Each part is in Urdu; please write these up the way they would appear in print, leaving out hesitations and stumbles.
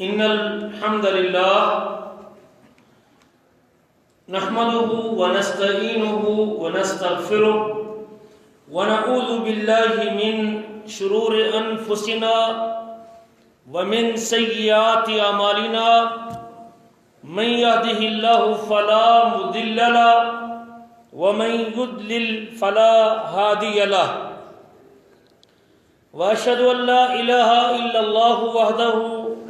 إن الحمد لله نحمده ونستعينه ونستغفره ونعوذ بالله من شرور أنفسنا ومن سيئات أعمالنا من يهده الله فلا مضل له ومن يضلل فلا هادي له وأشهد أن لا إله إلا الله وحده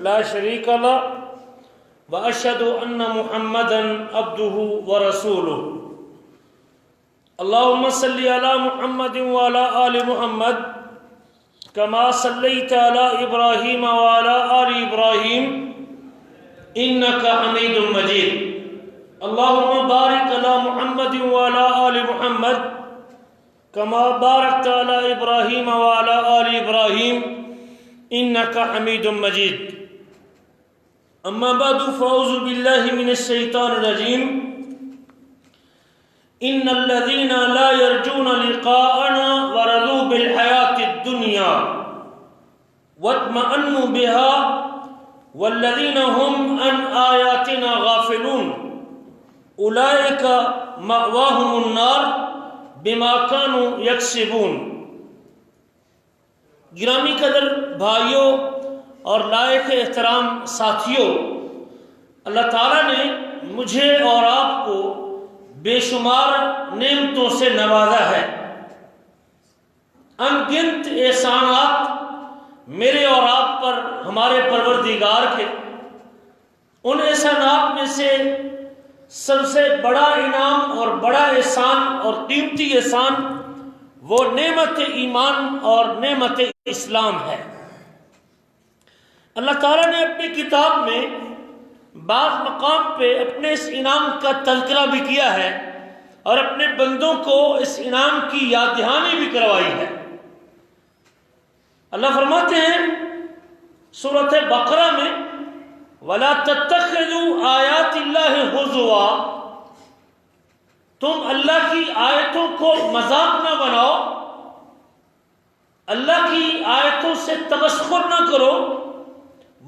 لا شريك له وأشهد أن محمدا عبده ورسوله اللهم صل على محمد وعلى آل محمد كما صليت على إبراهيم وعلى آل إبراهيم إنك حميد مجيد اللهم بارك على محمد وعلى آل محمد كما باركت على إبراهيم وعلى آل إبراهيم إنك حميد مجيد أما بعد فأعوذ بالله من الشيطان الرجيم إن الذين لا يرجون لقاءنا ورضوا بالحياة الدنيا واطمأنوا بها والذين هم عن آياتنا غافلون أولئك مأواهم النار بما كانوا يكسبون۔ گرامی قدر بھائیوں اور لائق احترام ساتھیوں، اللہ تعالیٰ نے مجھے اور آپ کو بے شمار نعمتوں سے نوازا ہے۔ ان گنت احسانات میرے اور آپ پر ہمارے پروردگار کے، ان احسانات میں سے سب سے بڑا انعام اور بڑا احسان اور قیمتی احسان وہ نعمت ایمان اور نعمت اسلام ہے۔ اللہ تعالیٰ نے اپنی کتاب میں بعض مقام پہ اپنے اس انعام کا تذکرہ بھی کیا ہے اور اپنے بندوں کو اس انعام کی یاد دہانی بھی کروائی ہے۔ اللہ فرماتے ہیں سورۃ بقرہ میں وَلَا تَتَّخِذُوا آیَاتِ اللَّهِ هُزُوًا، تم اللہ کی آیتوں کو مذاق نہ بناؤ، اللہ کی آیتوں سے تمسخر نہ کرو۔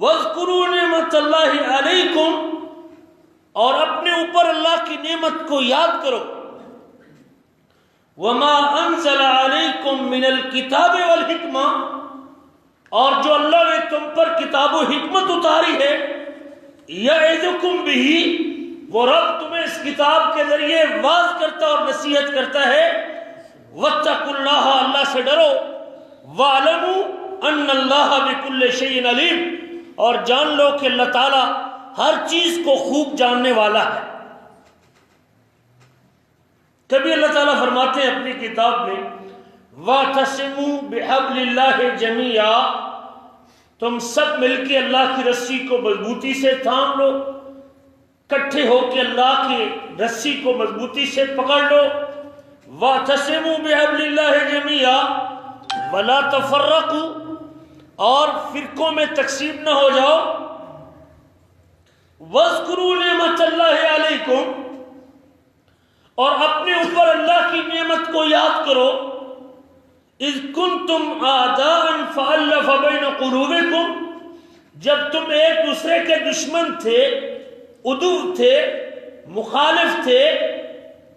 وَاذْكُرُوا نِعْمَتَ اللَّهِ عَلَيْكُمْ، اور اپنے اوپر اللہ کی نعمت کو یاد کرو۔ وَمَا أَنزَلَ عَلَيْكُمْ مِنَ الْكِتَابِ وَالْحِكْمَةِ، اور جو اللہ نے تم پر کتاب و حکمت اتاری ہے، یعظکم بہ، وہ رب تمہیں اس کتاب کے ذریعے واعظ کرتا اور نصیحت کرتا ہے۔ واتقوا اللہ، اللہ سے ڈرو۔ وَاعْلَمُوا أَنَّ اللَّهَ بِكُلِّ شَيْءٍ عَلِيمٌ، اور جان لو کہ اللہ تعالیٰ ہر چیز کو خوب جاننے والا ہے۔ کبھی اللہ تعالیٰ فرماتے ہیں اپنی کتاب میں وَاعْتَصِمُوا بِحَبْلِ اللَّهِ جَمِيعًا، تم سب مل کے اللہ کی رسی کو مضبوطی سے تھام لو، کٹھے ہو کے اللہ کی رسی کو مضبوطی سے پکڑ لو۔ وَاعْتَصِمُوا بِحَبْلِ اللَّهِ جَمِيعًا وَلَا تَفَرَّقُوا، اور فرقوں میں تقسیم نہ ہو جاؤ۔ وَاذْكُرُوا نِعْمَتَ اللَّهِ عَلَيْكُمْ، اور اپنے اوپر اللہ کی نعمت کو یاد کرو۔ اذ کنتم اعداء فالف بین قلوبکم، جب تم ایک دوسرے کے دشمن تھے، عدو تھے، مخالف تھے،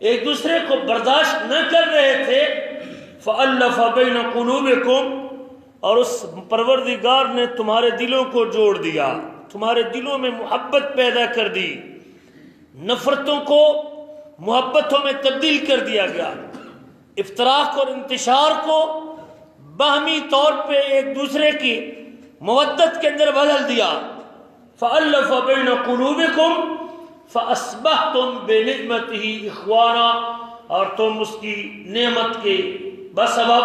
ایک دوسرے کو برداشت نہ کر رہے تھے۔ فالف بین قلوبکم، اور اس پروردگار نے تمہارے دلوں کو جوڑ دیا، تمہارے دلوں میں محبت پیدا کر دی، نفرتوں کو محبتوں میں تبدیل کر دیا گیا، افتراق اور انتشار کو باہمی طور پہ ایک دوسرے کی مودت کے اندر بدل دیا۔ فَأَلَّفَ بَيْنَ قُلُوبِكُمْ فَأَصْبَحْتُمْ بِنِعْمَتِهِ إِخْوَانًا، اور تم اس کی نعمت کے بسبب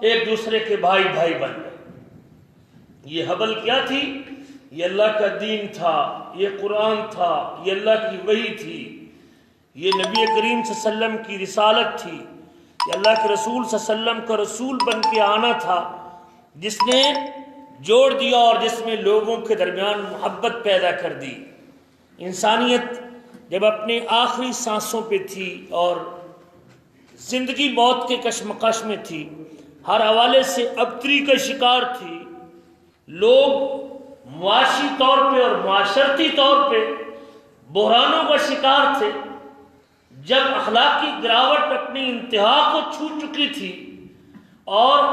ایک دوسرے کے بھائی بھائی بن گئے۔ یہ حبل کیا تھی؟ یہ اللہ کا دین تھا، یہ قرآن تھا، یہ اللہ کی وحی تھی، یہ نبی کریم صلی اللہ علیہ وسلم کی رسالت تھی، یہ اللہ کے رسول صلی اللہ علیہ وسلم کا رسول بن کے آنا تھا، جس نے جوڑ دیا اور جس میں لوگوں کے درمیان محبت پیدا کر دی۔ انسانیت جب اپنے آخری سانسوں پہ تھی اور زندگی موت کے کشمکش میں تھی، ہر حوالے سے ابتری کا شکار تھی، لوگ معاشی طور پہ اور معاشرتی طور پہ بحرانوں کا شکار تھے، جب اخلاقی گراوٹ اپنی انتہا کو چھو چکی تھی اور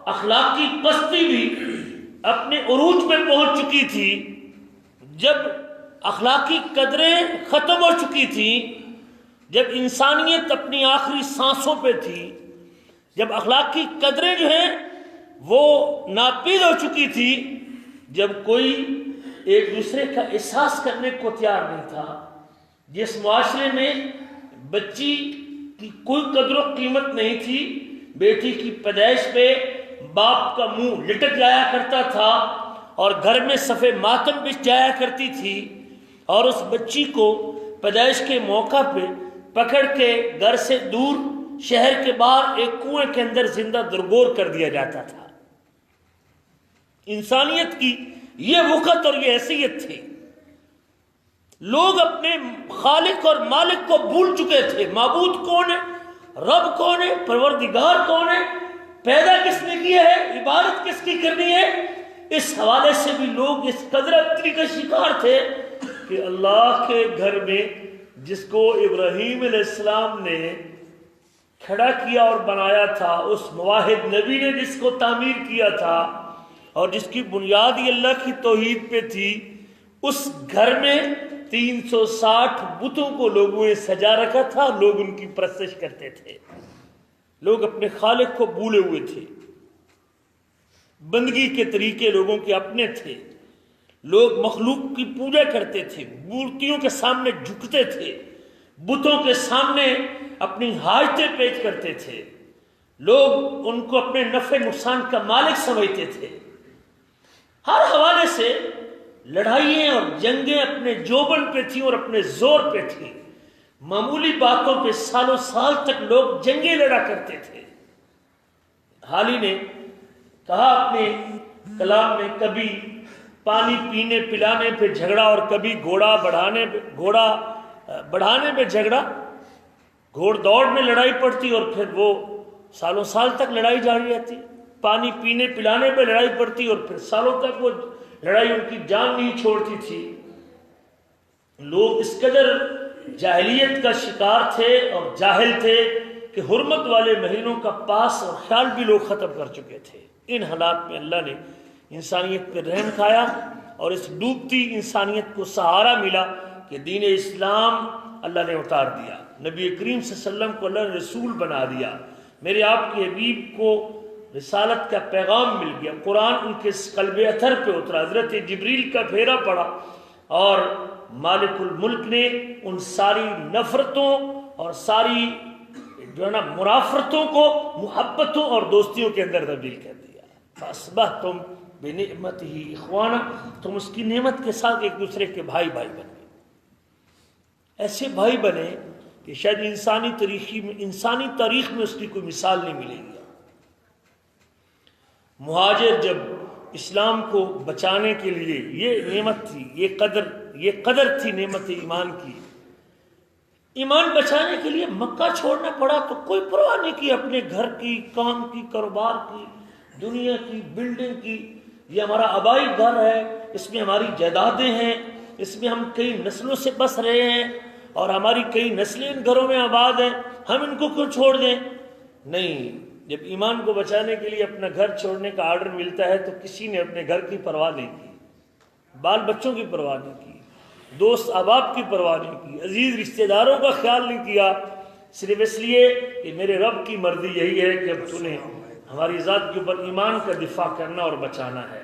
اخلاقی پستی بھی اپنے عروج پہ پہنچ چکی تھی، جب اخلاقی قدریں ختم ہو چکی تھیں، جب انسانیت اپنی آخری سانسوں پہ تھی، جب اخلاقی قدریں جو ہیں وہ ناپید ہو چکی تھی، جب کوئی ایک دوسرے کا احساس کرنے کو تیار نہیں تھا، جس معاشرے میں بچی کی کوئی قدر و قیمت نہیں تھی، بیٹی کی پیدائش پہ باپ کا منہ لٹک جایا کرتا تھا اور گھر میں صف ماتم بچھ جایا کرتی تھی، اور اس بچی کو پیدائش کے موقع پہ پکڑ کے گھر سے دور شہر کے باہر ایک کنویں کے اندر زندہ درگور کر دیا جاتا تھا۔ انسانیت کی یہ وقت اور یہ حیثیت تھی۔ لوگ اپنے خالق اور مالک کو بھول چکے تھے۔ معبود کون ہے، رب کون ہے، پروردگار کون ہے، پیدا کس نے کیا ہے، عبادت کس کی کرنی ہے، اس حوالے سے بھی لوگ اس قدر ابتری کا شکار تھے کہ اللہ کے گھر میں جس کو ابراہیم علیہ السلام نے کھڑا کیا اور بنایا تھا، اس مواحد نبی نے جس کو تعمیر کیا تھا اور جس کی بنیاد ہی اللہ کی توحید پہ تھی، اس گھر میں 360 بتوں کو لوگوں نے سجا رکھا تھا، لوگ ان کی پرستش کرتے تھے، لوگ اپنے خالق کو بھولے ہوئے تھے، بندگی کے طریقے لوگوں کے اپنے تھے، لوگ مخلوق کی پوجا کرتے تھے، مورتیوں کے سامنے جھکتے تھے، بتوں کے سامنے اپنی حاجتیں پیش کرتے تھے، لوگ ان کو اپنے نفع نقصان کا مالک سمجھتے تھے۔ ہر حوالے سے لڑائیاں اور جنگیں اپنے جوبن پہ تھیں اور اپنے زور پہ تھیں۔ معمولی باتوں پہ سالوں سال تک لوگ جنگیں لڑا کرتے تھے۔ حالی نے کہا اپنے کلام میں، کبھی پانی پینے پلانے پہ جھگڑا اور کبھی گھوڑا بڑھانے پہ جھگڑا، گھوڑ دوڑ میں لڑائی پڑتی اور پھر وہ سالوں سال تک لڑائی جاری رہتی، پانی پینے پلانے پہ لڑائی پڑتی اور پھر سالوں تک وہ لڑائی ان کی جان نہیں چھوڑتی تھی۔ لوگ اس قدر جاہلیت کا شکار تھے اور جاہل تھے کہ حرمت والے مہینوں کا پاس اور خیال بھی لوگ ختم کر چکے تھے۔ ان حالات میں اللہ نے انسانیت پہ رحم کھایا اور اس ڈوبتی انسانیت کو سہارا ملا کہ دین اسلام اللہ نے اتار دیا، نبی کریم صلی اللہ علیہ وسلم کو اللہ نے رسول بنا دیا، میرے آپ کے حبیب کو رسالت کا پیغام مل گیا، قرآن ان کے قلب اثر پہ اترا، حضرت جبریل کا پھیرا پڑا اور مالک الملک نے ان ساری نفرتوں اور ساری جو ہے نا منافرتوں کو محبتوں اور دوستیوں کے اندر تبدیل کر دیا۔ فَأَصْبَحْتُمْ بِنِعْمَتِهِ إِخْوَانًا، تم اس کی نعمت کے ساتھ ایک دوسرے کے بھائی بن گئے، ایسے بھائی بنے کہ شاید انسانی تاریخ میں اس کی کوئی مثال نہیں ملے گی۔ مہاجر جب اسلام کو بچانے کے لیے، یہ نعمت تھی، یہ قدر تھی نعمت ایمان کی، ایمان بچانے کے لیے مکہ چھوڑنا پڑا تو کوئی پرواہ نہیں کی اپنے گھر کی، کام کی، کاروبار کی، دنیا کی، بلڈنگ کی۔ یہ ہمارا آبائی گھر ہے، اس میں ہماری جائیدادیں ہیں، اس میں ہم کئی نسلوں سے بس رہے ہیں اور ہماری کئی نسلیں ان گھروں میں آباد ہیں، ہم ان کو کیوں چھوڑ دیں؟ نہیں، جب ایمان کو بچانے کے لیے اپنا گھر چھوڑنے کا آرڈر ملتا ہے تو کسی نے اپنے گھر کی پرواہ نہیں کی، بال بچوں کی پرواہ نہیں کی، دوست احباب کی پرواہ نہیں کی، عزیز رشتہ داروں کا خیال نہیں کیا، صرف اس لیے کہ میرے رب کی مرضی یہی ہے کہ اب تو نے ہماری ذات کے اوپر ایمان کا دفاع کرنا اور بچانا ہے،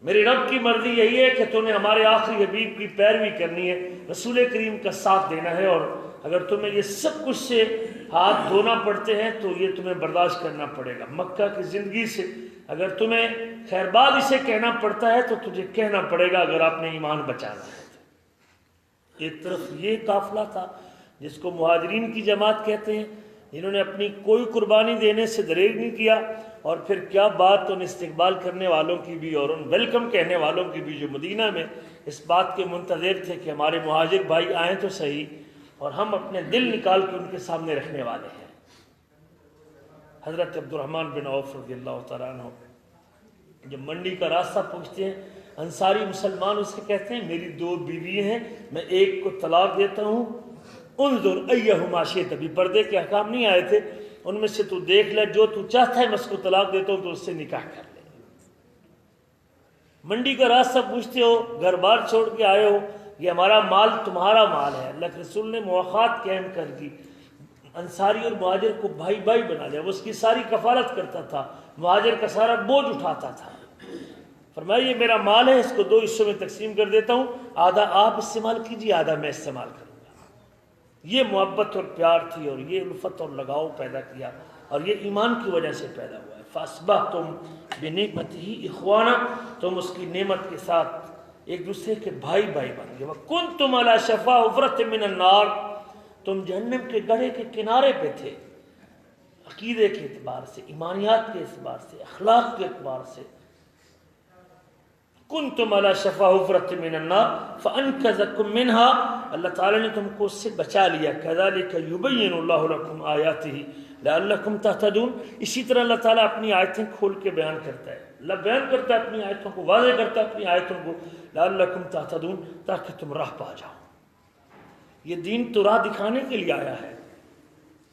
میرے رب کی مرضی یہی ہے کہ تو نے ہمارے آخری حبیب کی پیروی کرنی ہے، رسول کریم کا ساتھ دینا ہے، اور اگر تمہیں یہ سب کچھ سے ہاتھ دھونا پڑتے ہیں تو یہ تمہیں برداشت کرنا پڑے گا۔ مکہ کی زندگی سے اگر تمہیں خیر باد اسے کہنا پڑتا ہے تو تجھے کہنا پڑے گا اگر آپ نے ایمان بچانا ہے۔ ایک طرف یہ قافلہ تھا جس کو مہاجرین کی جماعت کہتے ہیں، جنہوں نے اپنی کوئی قربانی دینے سے دریغ نہیں کیا، اور پھر کیا بات ان استقبال کرنے والوں کی بھی اور ان ویلکم کہنے والوں کی بھی جو مدینہ میں اس بات کے منتظر تھے کہ ہمارے مہاجر بھائی آئیں تو صحیح اور ہم اپنے دل نکال کے ان کے سامنے رکھنے والے ہیں۔ حضرت عبد الرحمن بن عوف رضی اللہ تعالیٰ عنہ جب منڈی کا راستہ پہنچتے ہیں انصاری مسلمان اسے کہتے ہیں میری 2 بیوی ہیں، میں ایک کو طلاق دیتا ہوں، انظر ایہما شئت، ابھی پردے کے احکام نہیں آئے تھے، ان میں سے تو دیکھ لے جو تو چاہتا ہے میں اس کو طلاق دیتا ہوں تو اس سے نکاح کر لے۔ منڈی کا راستہ پوچھتے ہو، گھر بار چھوڑ کے آئے ہو، یہ ہمارا مال تمہارا مال ہے۔ اللہ کے رسول نے مواخات قائم کر دی، انصاری اور مہاجر کو بھائی بھائی بنا لیا، وہ اس کی ساری کفالت کرتا تھا، مہاجر کا سارا بوجھ اٹھاتا تھا۔ فرمایا یہ میرا مال ہے، اس کو 2 حصوں میں تقسیم کر دیتا ہوں، آدھا آپ استعمال کیجیے، آدھا میں استعمال کروں گا۔ یہ محبت اور پیار تھی، اور یہ الفت اور لگاؤ پیدا کیا، اور یہ ایمان کی وجہ سے پیدا ہوا ہے۔ فَأَصْبَحْتُمْ بِنِعْمَتِهِ إِخْوَانًا، تم اس کی نعمت کے ساتھ ایک دوسرے کے بھائی بھائی بن گئے۔ وَكُنْتُمْ عَلَى شَفَا حُفْرَةٍ مِّنَ النَّارِ، تم جہنم کے گڑھے کے کنارے پہ تھے، عقیدے کے اعتبار سے، ایمانیات کے اعتبار سے، اخلاق کے اعتبار سے۔ کنتم علی شفا حفرۃ من النار فانقذکم منها، اللہ تعالیٰ نے تم کو اس سے بچا لیا۔ کذالک یبین اللہ لکم آیاتہ لعلکم تہتدون، اسی طرح اللہ تعالیٰ اپنی آیتیں کھول کے بیان کرتا ہے، اللہ بیان کرتا ہے اپنی آیتوں کو، واضح کرتا ہے اپنی آیتوں کو، لعلکم تہتدون، تاکہ تم راہ پا جاؤ۔ یہ دین تو راہ دکھانے کے لیے آیا ہے،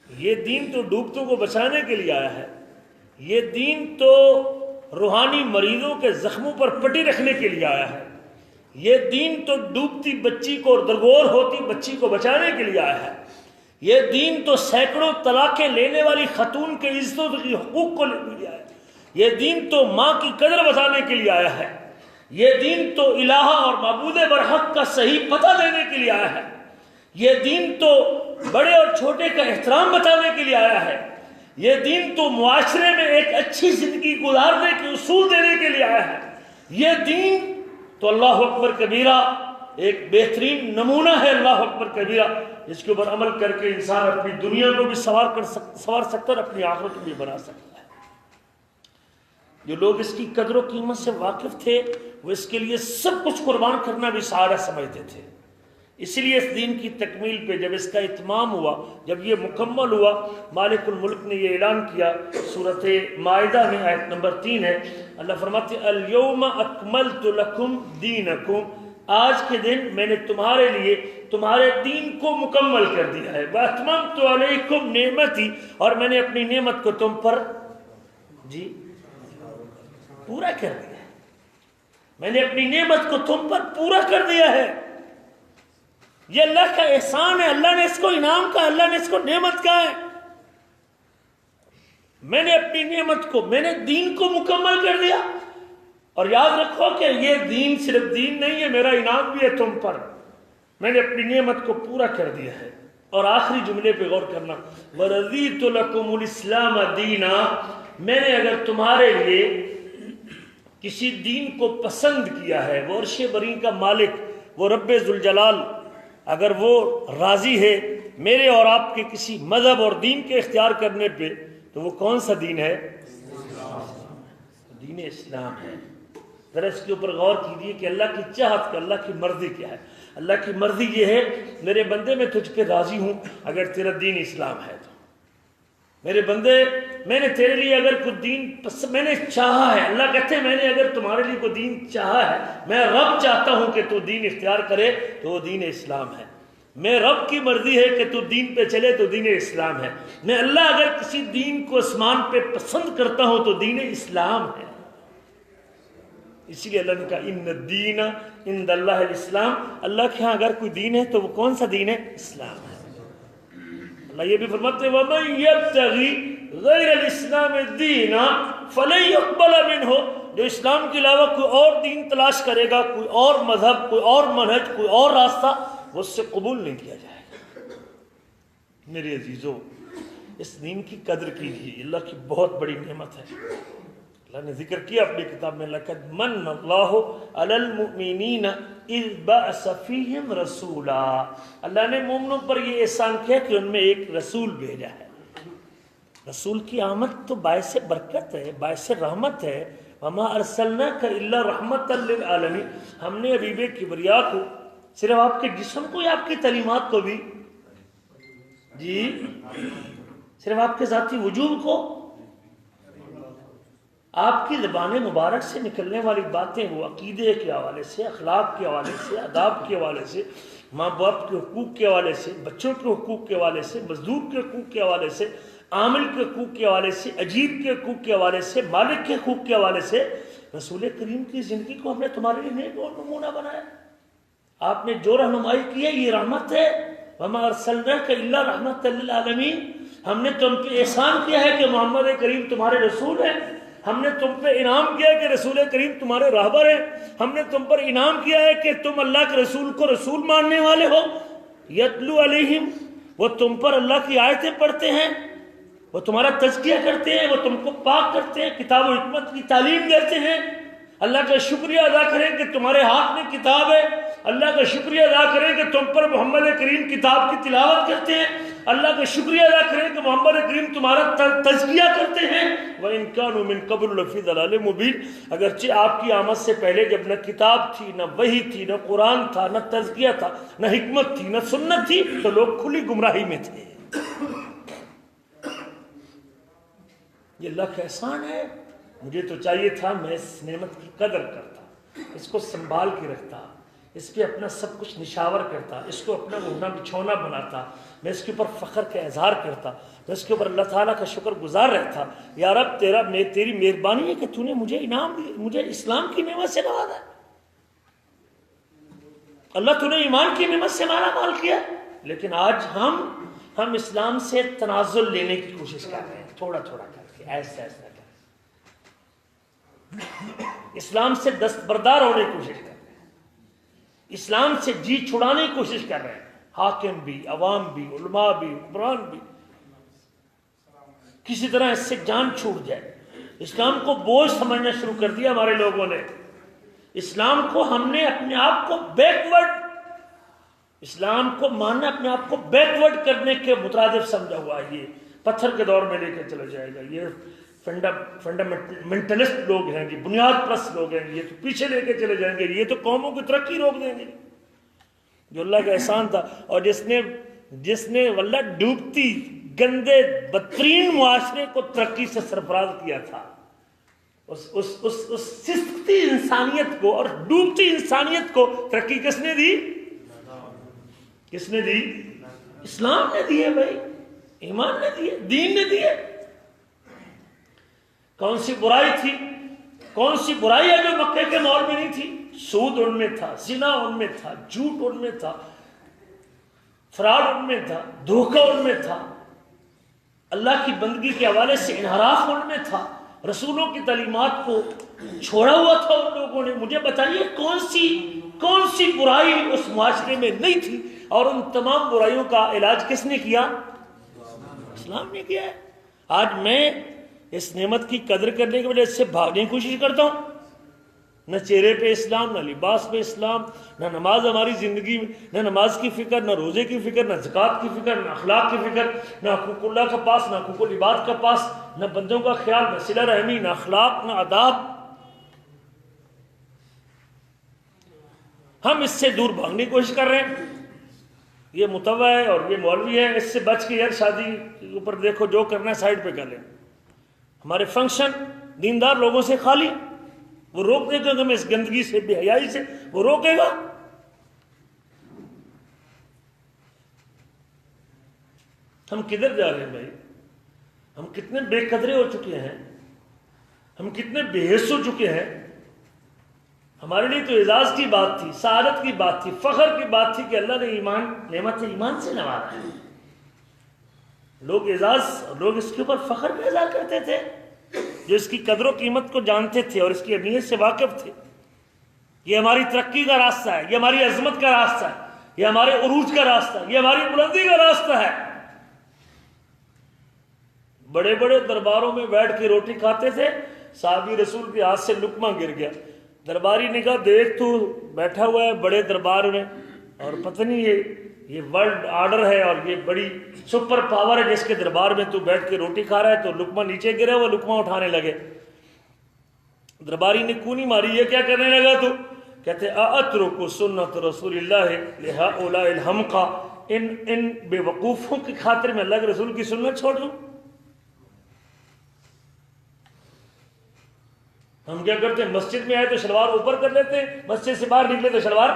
یہ دین تو ڈوبتوں کو بچانے کے لیے آیا ہے، یہ دین تو روحانی مریضوں کے زخموں پر پٹی رکھنے کے لیے آیا ہے، یہ دین تو ڈوبتی بچی کو اور درگور ہوتی بچی کو بچانے کے لیے آیا ہے، یہ دین تو سینکڑوں طلاقیں لینے والی خاتون کے عزتوں کی حقوق کو لینے آیا ہے، یہ دین تو ماں کی قدر بتانے کے لیے آیا ہے، یہ دین تو الہ اور معبود برحق کا صحیح پتہ دینے کے لیے آیا ہے، یہ دین تو بڑے اور چھوٹے کا احترام بتانے کے لیے آیا ہے، یہ دین تو معاشرے میں ایک اچھی زندگی گزارنے کے اصول دینے کے لیے آیا ہے، یہ دین تو اللہ اکبر کبیرہ ایک بہترین نمونہ ہے، اللہ اکبر کبیرہ، جس کے اوپر عمل کر کے انسان اپنی دنیا کو بھی سنوار سکتا ہے اور اپنی آخرت کو بھی بنا سکتا ہے۔ جو لوگ اس کی قدر و قیمت سے واقف تھے وہ اس کے لیے سب کچھ قربان کرنا بھی سعادت سمجھتے تھے۔ اس لیے اس دین کی تکمیل پہ جب اس کا اتمام ہوا، جب یہ مکمل ہوا، مالک الملک نے یہ اعلان کیا، سورۃ مائدہ میں آیت نمبر 3 ہے، اللہ فرماتے ہیں الیوم اکملت لکم دینکم، آج کے دن میں نے تمہارے لیے تمہارے دین کو مکمل کر دیا ہے، واتممت علیکم نعمتی، اور میں نے اپنی نعمت کو تم پر پورا کر دیا ہے، میں نے اپنی نعمت کو تم پر پورا کر دیا ہے۔ یہ اللہ کا احسان ہے، اللہ نے اس کو انعام کہا، اللہ نے اس کو نعمت کہا ہے۔ میں نے اپنی نعمت کو، میں نے دین کو مکمل کر دیا، اور یاد رکھو کہ یہ دین صرف دین نہیں ہے، میرا انعام بھی ہے تم پر، میں نے اپنی نعمت کو پورا کر دیا ہے۔ اور آخری جملے پہ غور کرنا، وَرَضِيتُ لَكُمُ الْإِسْلَامَ دِينًا، میں نے اگر تمہارے لیے کسی دین کو پسند کیا ہے، وہ عرش بری کا مالک، وہ رب ذوالجلال، اگر وہ راضی ہے میرے اور آپ کے کسی مذہب اور دین کے اختیار کرنے پہ، تو وہ کون سا دین ہے؟ دین اسلام ہے۔ ذرا اس کے اوپر غور کیجیے کہ اللہ کی چاہت کا، اللہ کی مرضی کیا ہے۔ اللہ کی مرضی یہ ہے میرے بندے میں تجھ پہ راضی ہوں اگر تیرا دین اسلام ہے تو، میرے بندے میں نے تیرے لیے اگر کوئی دین میں نے چاہا ہے، اللہ کہتے ہیں میں نے اگر تمہارے لیے کوئی دین چاہا ہے، میں رب چاہتا ہوں کہ تو دین اختیار کرے تو وہ دین اسلام ہے، میں رب کی مرضی ہے کہ تو دین پہ چلے تو دین اسلام ہے، میں اللہ اگر کسی دین کو آسمان پہ پسند کرتا ہوں تو دین اسلام ہے۔ اسی لیے اللہ نے کہا ان الدین عند اللہ الاسلام، اللہ کے ہاں اگر کوئی دین ہے تو وہ کون سا دین ہے؟ اسلام ہے۔ اللہ یہ بھی فرماتے ہیں وَمَن يَبْتَغِي غَيْرَ الْإِسْلَامِ دِينًا فَلَن يُقْبَلَ مِنْهُ، جو اسلام کے علاوہ کوئی اور دین تلاش کرے گا، کوئی اور مذہب، کوئی اور منہج، کوئی اور راستہ، وہ اس سے قبول نہیں کیا جائے گا۔ میرے عزیزو، اس دین کی قدر کیجیے، اللہ کی بہت بڑی نعمت ہے۔ اللہ نے ذکر کیا اپنی کتاب میں، لَقَدْ مَنَّ اللَّهُ عَلَى الْمُؤْمِنِينَ إِذْ بَعَثَ فِيهِمْ رَسُولًا، اللہ نے مومنوں پر یہ احسان کیا کہ ان میں ایک رسول بھیجا ہے۔ رسول کی آمد تو باعث برکت ہے، باعث رحمت ہے۔ وَمَا أَرْسَلْنَاكَ إِلَّا رَحْمَةً لِلْعَالَمِينَ، ہم نے ابھی کبریا کو، صرف آپ کے جسم کو یا آپ کی تعلیمات کو بھی، صرف آپ کے ذاتی وجود کو، آپ کی زبان مبارک سے نکلنے والی باتیں وہ عقیدے کے حوالے سے، اخلاق کے حوالے سے، آداب کے حوالے سے، ماں باپ کے حقوق کے حوالے سے، بچوں کے حقوق کے حوالے سے، مزدور کے حقوق کے حوالے سے، عامل کے حقوق کے حوالے سے، اجیر کے حقوق کے حوالے سے، مالک کے حقوق کے حوالے سے، رسول کریم کی زندگی کو ہم نے تمہارے لیے نیک اور نمونہ بنایا. آپ نے جو رہنمائی کی ہے یہ رحمت ہے. وَمَا أَرْسَلْنَاكَ إِلَّا رَحْمَةً لِّلْعَالَمِينَ. ہم نے تم پہ احسان کیا ہے کہ محمد کریم تمہارے رسول ہیں. ہم نے تم پہ انعام کیا ہے کہ رسول کریم تمہارے راہبر ہیں. ہم نے تم پر انعام کیا ہے کہ تم اللہ کے رسول کو رسول ماننے والے ہو. یتلو علیہم، وہ تم پر اللہ کی آیتیں پڑھتے ہیں، وہ تمہارا تزکیہ کرتے ہیں، وہ تم کو پاک کرتے ہیں، کتاب و حکمت کی تعلیم دیتے ہیں. اللہ کا شکریہ ادا کریں کہ تمہارے ہاتھ میں کتاب ہے. اللہ کا شکریہ ادا کریں کہ تم پر محمد کریم کتاب کی تلاوت کرتے ہیں. اللہ کا شکریہ ادا کریں کہ محمد کریم تمہارا تزکیہ کرتے ہیں. وَإِن كَانُوا مِن قَبْلُ لَفِي ضَلَالٍ مُبِينٍ. اگرچہ آپ کی آمد سے پہلے جب نہ کتاب تھی، نہ وحی تھی، نہ قرآن تھا، نہ تزکیہ تھا، نہ حکمت تھی، نہ سنت تھی، تو لوگ کھلی گمراہی میں تھے. یہ اللہ کا احسان ہے. مجھے تو چاہیے تھا میں اس نعمت کی قدر کرتا، اس کو سنبھال کے رکھتا، اس پہ اپنا سب کچھ نشاور کرتا، اس کو اپنا اوڑھنا بچھونا بناتا، میں اس کے اوپر فخر کا اظہار کرتا، میں اس کے اوپر اللہ تعالیٰ کا شکر گزار رہتا. یا رب تیری مہربانی ہے کہ تو نے مجھے انعام دی، مجھے اسلام کی نعمت سے نوازا. اللہ تو نے ایمان کی نعمت سے مالا مال کیا. لیکن آج ہم اسلام سے تنازل لینے کی کوشش کر رہے ہیں، تھوڑا تھوڑا کر کے، ایسا ایسا کر کے اسلام سے دستبردار ہونے کی کوشش کر رہے ہیں، اسلام سے جی چھڑانے کی کوشش کر رہے ہیں. حاکم بھی، عوام بھی، علماء بھی، حکمران بھی، کسی طرح اس سے جان چھوٹ جائے. اسلام کو بوجھ سمجھنا شروع کر دیا ہمارے لوگوں نے. اسلام کو ہم نے اپنے آپ کو بیکورڈ، اسلام کو ماننا اپنے آپ کو بیکورڈ کرنے کے مترادف سمجھا ہوا ہے. یہ پتھر کے دور میں لے کے چلا جائے گا، یہ فنڈامنٹلسٹ لوگ ہیں، یہ بنیاد پرست لوگ ہیں، یہ تو پیچھے لے کے چلے جائیں گے، یہ تو قوموں کی ترقی روک دیں گے. جو اللہ کا احسان تھا، اور جس نے واللہ ڈوبتی گندے بدترین معاشرے کو ترقی سے سرفراز کیا تھا، اس سستی انسانیت کو اور ڈوبتی انسانیت کو ترقی کس نے دی؟ کس نے دی؟ اسلام نے دی ہے بھائی، ایمان نے دی ہے، دین نے دی ہے. کون سی برائی تھی؟ کون سی برائی ہے جو مکے کے مال میں نہیں تھی؟ سود ان میں تھا، زنا ان میں تھا، جھوٹ ان میں تھا، فراڈ ان میں تھا، دھوکہ ان میں تھا، اللہ کی بندگی کے حوالے سے انحراف ان میں تھا، رسولوں کی تعلیمات کو چھوڑا ہوا تھا ان لوگوں نے. مجھے بتائیے کون سی برائی اس معاشرے میں نہیں تھی؟ اور ان تمام برائیوں کا علاج کس نے کیا؟ اسلام نے کیا ہے. آج میں اس نعمت کی قدر کرنے کی وجہ سے بھاگنے کی کوشش کرتا ہوں. نہ چہرے پہ اسلام، نہ لباس پہ اسلام، نہ نماز ہماری زندگی میں، نہ نماز کی فکر، نہ روزے کی فکر، نہ زکوٰۃ کی فکر، نہ اخلاق کی فکر، نہ حقوق اللہ کا پاس، نہ حقوق العباد کا پاس، نہ بندوں کا خیال، نہ صلہ رحمی، نہ اخلاق، نہ آداب. ہم اس سے دور بھاگنے کی کوشش کر رہے ہیں. یہ متوع ہے اور یہ مولوی ہے، اس سے بچ کے یار شادی کے اوپر دیکھو جو کرنا ہے سائڈ پہ کر لیں. ہمارے فنکشن دیندار لوگوں سے خالی، وہ روک دے گا ہمیں اس گندگی سے، بے حیائی سے، وہ روکے گا. ہم کدھر جا رہے ہیں بھائی؟ ہم کتنے بے قدرے ہو چکے ہیں، ہم کتنے بے حس ہو چکے ہیں. ہمارے لیے تو اعزاز کی بات تھی، سعادت کی بات تھی، فخر کی بات تھی کہ اللہ نے نعمت ایمان سے نوازا ہے. لوگ اس کے اوپر فخر کا اظہار کرتے تھے، جو اس کی قدر و قیمت کو جانتے تھے اور اس کی اہمیت سے واقف تھے. یہ ہماری ترقی کا راستہ ہے، یہ ہماری عظمت کا راستہ ہے، یہ ہمارے عروج کا راستہ ہے، یہ ہماری بلندی کا راستہ ہے. بڑے بڑے درباروں میں بیٹھ کے روٹی کھاتے تھے، صحابی رسول کے ہاتھ سے لقمہ گر گیا. درباری نے کہا دیکھ تو بیٹھا ہوا ہے بڑے دربار میں، اور پتہ نہیں یہ ورلڈ آرڈر ہے اور یہ بڑی سپر پاور ہے جس کے دربار میں تو بیٹھ کے روٹی کھا رہا ہے، تو لقمہ نیچے گرا، وہ لقمہ اٹھانے لگے. درباری نے کونی ماری، یہ کیا کرنے لگا تو؟ کہتے اترک سنت رسول اللہ لہؤلاء الحمقى، ان بے وقوفوں کی خاطر میں اللہ کے رسول کی سنت چھوڑ دوں؟ ہم کیا کرتے ہیں، مسجد میں آئے تو شلوار اوپر کر لیتے ہیں، مسجد سے باہر نکلے تو شلوار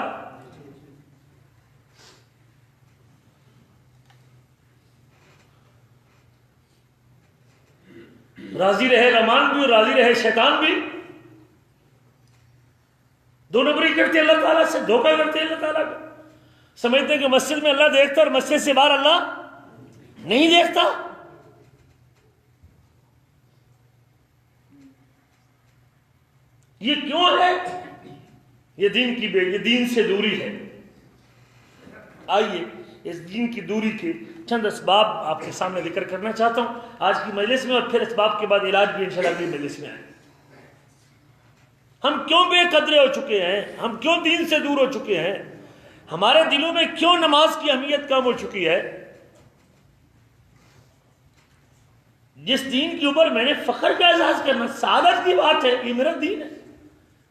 راضی رہے رحمان بھی اور راضی رہے شیطان بھی، دو نمبری کرتے اللہ تعالیٰ سے، دھوکہ کرتے اللہ تعالیٰ کو، سمجھتے ہیں کہ مسجد میں اللہ دیکھتا اور مسجد سے باہر اللہ نہیں دیکھتا۔ یہ کیوں ہے؟ یہ دین سے دوری ہے۔ آئیے اس دین کی دوری کے چند اسباب آپ کے سامنے ذکر کرنا چاہتا ہوں آج کی مجلس میں، اور پھر اسباب کے بعد علاج بھی انشاءاللہ اگلی مجلس میں آئے۔ ہم کیوں بے قدرے ہو چکے ہیں؟ ہم کیوں دین سے دور ہو چکے ہیں؟ ہمارے دلوں میں کیوں نماز کی اہمیت کم ہو چکی ہے؟ جس دین کے اوپر میں نے فخر کا احساس کرنا، سعادت کی بات ہے، یہ میرا دین ہے۔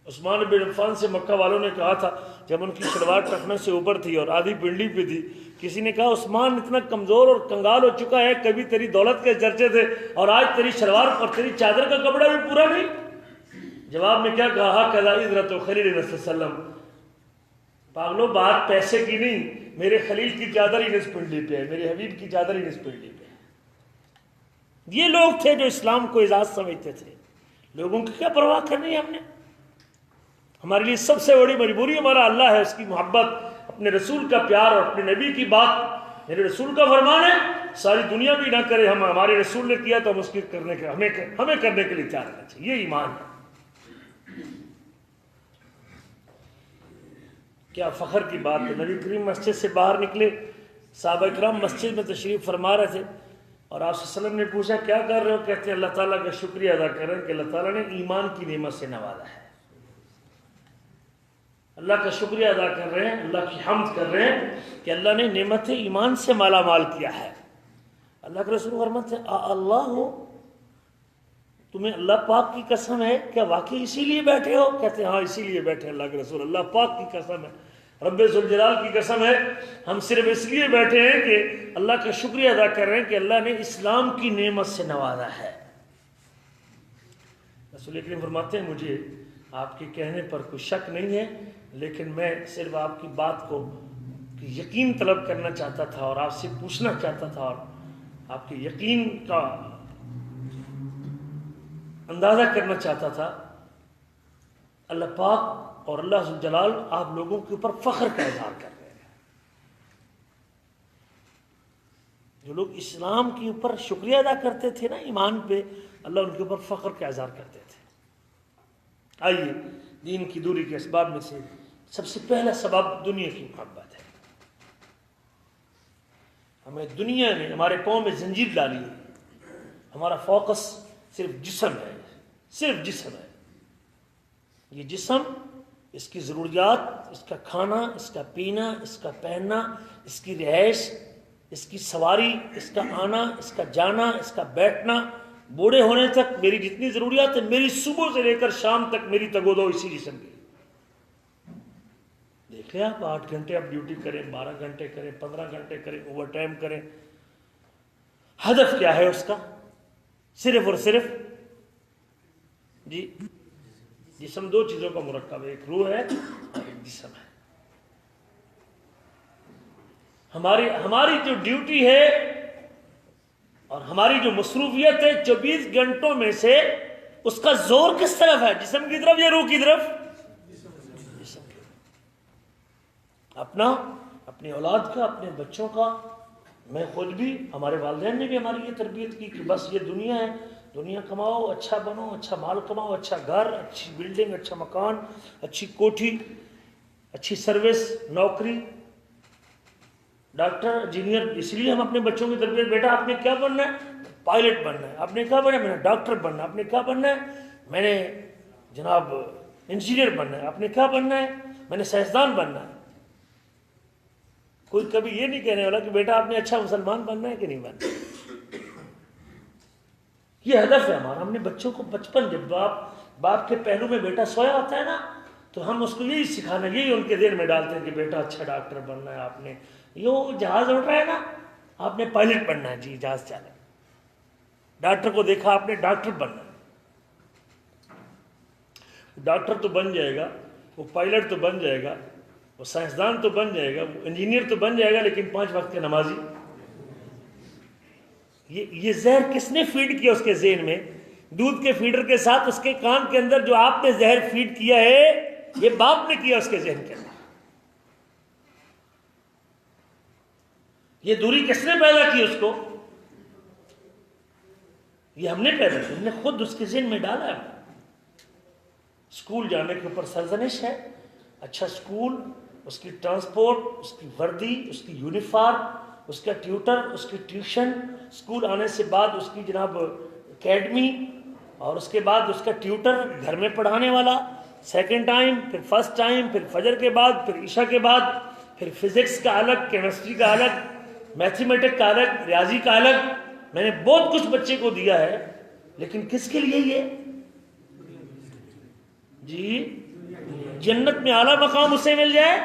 عثمان بن عفان سے مکہ والوں نے کہا تھا جب ان کی شلوار ٹخنے سے اوپر تھی اور آدھی پنڈلی پہ تھی، کسی نے کہا عثمان اتنا کمزور اور کنگال ہو چکا ہے، کبھی تیری دولت کے چرچے تھے اور آج تیری شلوار اور تیری چادر کا کپڑا بھی پورا نہیں۔ جواب میں کیا کہا، کذا عزرت و خلیل رسول صلی اللہ علیہ وسلم، پاگلو بات پیسے کی نہیں، میرے خلیل کی چادر ہی نصف پنڈلی پہ ہے، میرے حبیب کی چادر ہی نصف پنڈلی پہ ہے۔ یہ لوگ تھے جو اسلام کو اعزاز سمجھتے تھے۔ لوگوں کی کیا پرواہ کرنی ہے ہم نے؟ ہمارے لیے سب سے بڑی مجبوری ہمارا اللہ ہے، اس کی محبت، اپنے رسول کا پیار اور اپنے نبی کی بات۔ میرے رسول کا فرمان ہے ساری دنیا بھی نہ کرے، ہمارے رسول نے کیا تو ہم اس کے کرنے کے ہمیں کرنے کے لیے تیار رہنا چاہیے۔ یہ ایمان ہے۔ کیا فخر کی بات ہے، نبی کریم مسجد سے باہر نکلے، صحابہ کرام مسجد میں تشریف فرما رہے تھے اور آپ صلی اللہ علیہ وسلم نے پوچھا کیا کر رہے ہو؟ کہتے ہیں اللہ تعالیٰ کا شکریہ ادا کر رہے ہیں کہ اللہ تعالیٰ نے ایمان کی نعمت سے نوازا ہے۔ اللہ کا شکریہ ادا کر رہے ہیں، اللہ کی حمد کر رہے ہیں کہ اللہ نے نعمت ایمان سے مالا مال کیا ہے۔ اللہ کے رسول فرماتے ہیں اللہ ہو، تمہیں اللہ پاک کی قسم ہے، کیا واقعی اسی لیے بیٹھے ہو؟ کہتے ہیں ہاں اسی لیے بیٹھے ہیں اللہ کے رسول، اللہ پاک کی قسم ہے، رب ذوالجلال کی قسم ہے، ہم صرف اس لیے بیٹھے ہیں کہ اللہ کا شکریہ ادا کر رہے ہیں کہ اللہ نے اسلام کی نعمت سے نوازا ہے۔ رسول کریم فرماتے ہیں مجھے آپ کے کہنے پر کوئی شک نہیں ہے، لیکن میں صرف آپ کی بات کو یقین طلب کرنا چاہتا تھا اور آپ سے پوچھنا چاہتا تھا اور آپ کے یقین کا اندازہ کرنا چاہتا تھا۔ اللہ پاک اور اللہ ذوالجلال آپ لوگوں کے اوپر فخر کا اظہار کر رہے ہیں۔ جو لوگ اسلام کے اوپر شکریہ ادا کرتے تھے نا، ایمان پہ، اللہ ان کے اوپر فخر کا اظہار کرتے تھے۔ آئیے دین کی دوری کے اسباب میں سے سب سے پہلا سبب دنیا کی محبت ہے۔ ہمیں دنیا نے ہمارے پاؤں میں زنجیر ڈالی ہے، ہمارا فوکس صرف جسم ہے، صرف جسم ہے۔ یہ جسم، اس کی ضروریات، اس کا کھانا، اس کا پینا، اس کا پہننا، اس کی رہائش، اس کی سواری، اس کا آنا، اس کا جانا، اس کا بیٹھنا، بوڑھے ہونے تک میری جتنی ضروریات ہے، میری صبح سے لے کر شام تک میری تگودو اسی جسم کی۔ دیکھ لیں آپ 8 گھنٹے آپ ڈیوٹی کریں، 12 گھنٹے کریں، 15 گھنٹے کریں، اوور ٹائم کریں، ہدف کیا ہے اس کا؟ صرف اور صرف جسم دو چیزوں کا مرکب ہے، ایک روح ہے اور ایک جسم ہے۔ ہماری جو ڈیوٹی ہے اور ہماری جو مصروفیت ہے 24 گھنٹوں میں سے اس کا زور کس طرف ہے، جسم کی طرف یا روح کی طرف؟ جسم کی طرف۔ اپنی اولاد کا، اپنے بچوں کا، میں خود بھی، ہمارے والدین نے بھی ہماری یہ تربیت کی کہ بس یہ دنیا ہے، دنیا کماؤ، اچھا بنو، اچھا مال کماؤ، اچھا گھر، اچھی بلڈنگ، اچھا مکان، اچھی کوٹھی، اچھی سروس، نوکری، ڈاکٹر، انجینئر۔ اس لیے ہم اپنے بچوں کی تربیت، بیٹا آپ نے کیا بننا ہے؟ پائلٹ بننا ہے۔ آپ نے کیا بننا ہے؟ میں نے ڈاکٹر بننا ہے۔ آپ نے کیا بننا ہے؟ میں نے جناب انجینئر بننا ہے۔ آپ نے کیا بننا ہے؟ میں نے سائنسدان بننا ہے۔ کوئی کبھی یہ نہیں کہنے والا کہ بیٹا آپ نے اچھا مسلمان بننا ہے کہ نہیں بننا۔ یہ ہدف ہے ہمارا۔ ہم نے بچوں کو بچپن، جب باپ کے پہلو میں بیٹا سویا ہوتا ہے نا، تو ہم اس کو یہی سکھانا، یہی ان کے ذہن میں ڈالتے ہیں کہ بیٹا اچھا ڈاکٹر بننا ہے، آپ نے یہ جہاز اڑ رہا ہے نا، آپ نے پائلٹ بننا ہے، جی جہاز چالک۔ ڈاکٹر کو دیکھا، آپ نے ڈاکٹر بننا ہے۔ ڈاکٹر تو بن جائے گا، وہ پائلٹ تو بن جائے گا، وہ سائنسدان تو بن جائے گا، وہ انجینئر تو بن جائے گا، لیکن 5 وقت کے نمازی، یہ زہر کس نے فیڈ کیا اس کے ذہن میں؟ دودھ کے فیڈر کے ساتھ اس کے کان کے اندر جو آپ نے زہر فیڈ کیا ہے، یہ باپ نے کیا اس کے ذہن کے اندر۔ یہ دوری کس نے پیدا کی اس کو؟ یہ ہم نے پیدا کی، ہم نے خود اس کے ذہن میں ڈالا ہے۔ اسکول جانے کے اوپر سرزنش ہے، اچھا اسکول، اس کی ٹرانسپورٹ، اس کی وردی، اس کی یونیفارم، اس کا ٹیوٹر، اس کی ٹیوشن، اسکول آنے سے بعد اس کی جناب اکیڈمی، اور اس کے بعد اس کا ٹیوٹر گھر میں پڑھانے والا، سیکنڈ ٹائم، پھر فرسٹ ٹائم، پھر فجر کے بعد، پھر عشاء کے بعد، پھر فزکس کا الگ، کیمسٹری کا الگ، میتھمیٹک کا الگ، ریاضی کا الگ۔ میں نے بہت کچھ بچے کو دیا ہے، لیکن کس کے لیے یہ؟ جی، جنت میں اعلیٰ مقام اسے مل جائے،